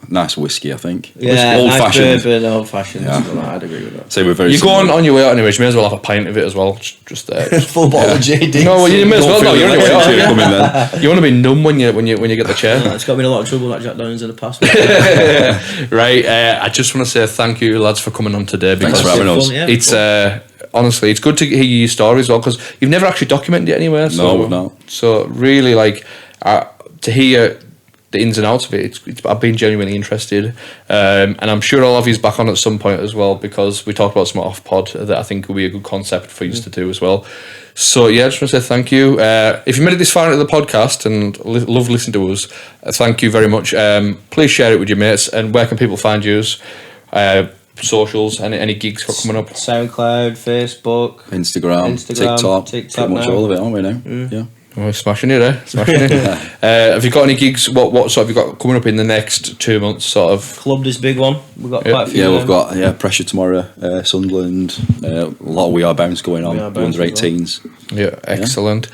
Nice whiskey, I think. Yeah, Old nice fashioned. bourbon, old fashioned. Yeah. I'd agree with that. Say we're very You're similar. going on your way out anyways. You may as well have a pint of it as well. Just there. Full bottle of JD. No, well, you may as well. No, you're on your way out. Cheer Yeah. coming then. You want to be numb when you get the chair. It's got me in a lot of trouble like Jack Daniels in the past. Right. I just want to say thank you, lads, for coming on today. Thanks Because for having us. Yeah. it's honestly, it's good to hear your story as well because you've never actually documented it anywhere. So, No, we've not. So really, like to hear the ins and outs of it, I've been genuinely interested, and I'm sure I'll have you back on at some point as well because we talked about some off pod that I think will be a good concept for you to do as well. So yeah, I just want to say thank you. If you made it this far into the podcast and love listening to us, thank you very much. Please share it with your mates. And where can people find you? Socials, any gigs got coming up? SoundCloud, Facebook, Instagram, TikTok pretty much now. all of it, aren't we now? Yeah. Oh, smashing it, eh? Smashing it. Have you got any gigs? What sort have you got coming up in the next 2 months? Sort of. Klubbed is big one. We've got quite a few. Yeah, of we've them. got Pressure tomorrow, Sunderland, a lot of We Are Bounce going on, We Are Bounce under as well. 18s. Yeah, excellent.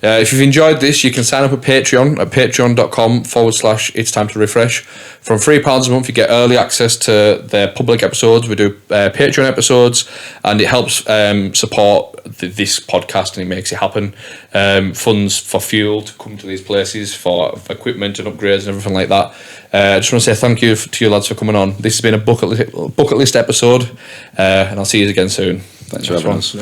If you've enjoyed this, you can sign up at Patreon at patreon.com/It's Time to Refresh. From £3 a month, you get early access to their public episodes. We do Patreon episodes, and it helps support this podcast and it makes it happen. Funds for fuel to come to these places, for equipment and upgrades and everything like that. I just want to say thank you to you lads for coming on. This has been a bucket list episode, and I'll see you again soon. Thanks for having us.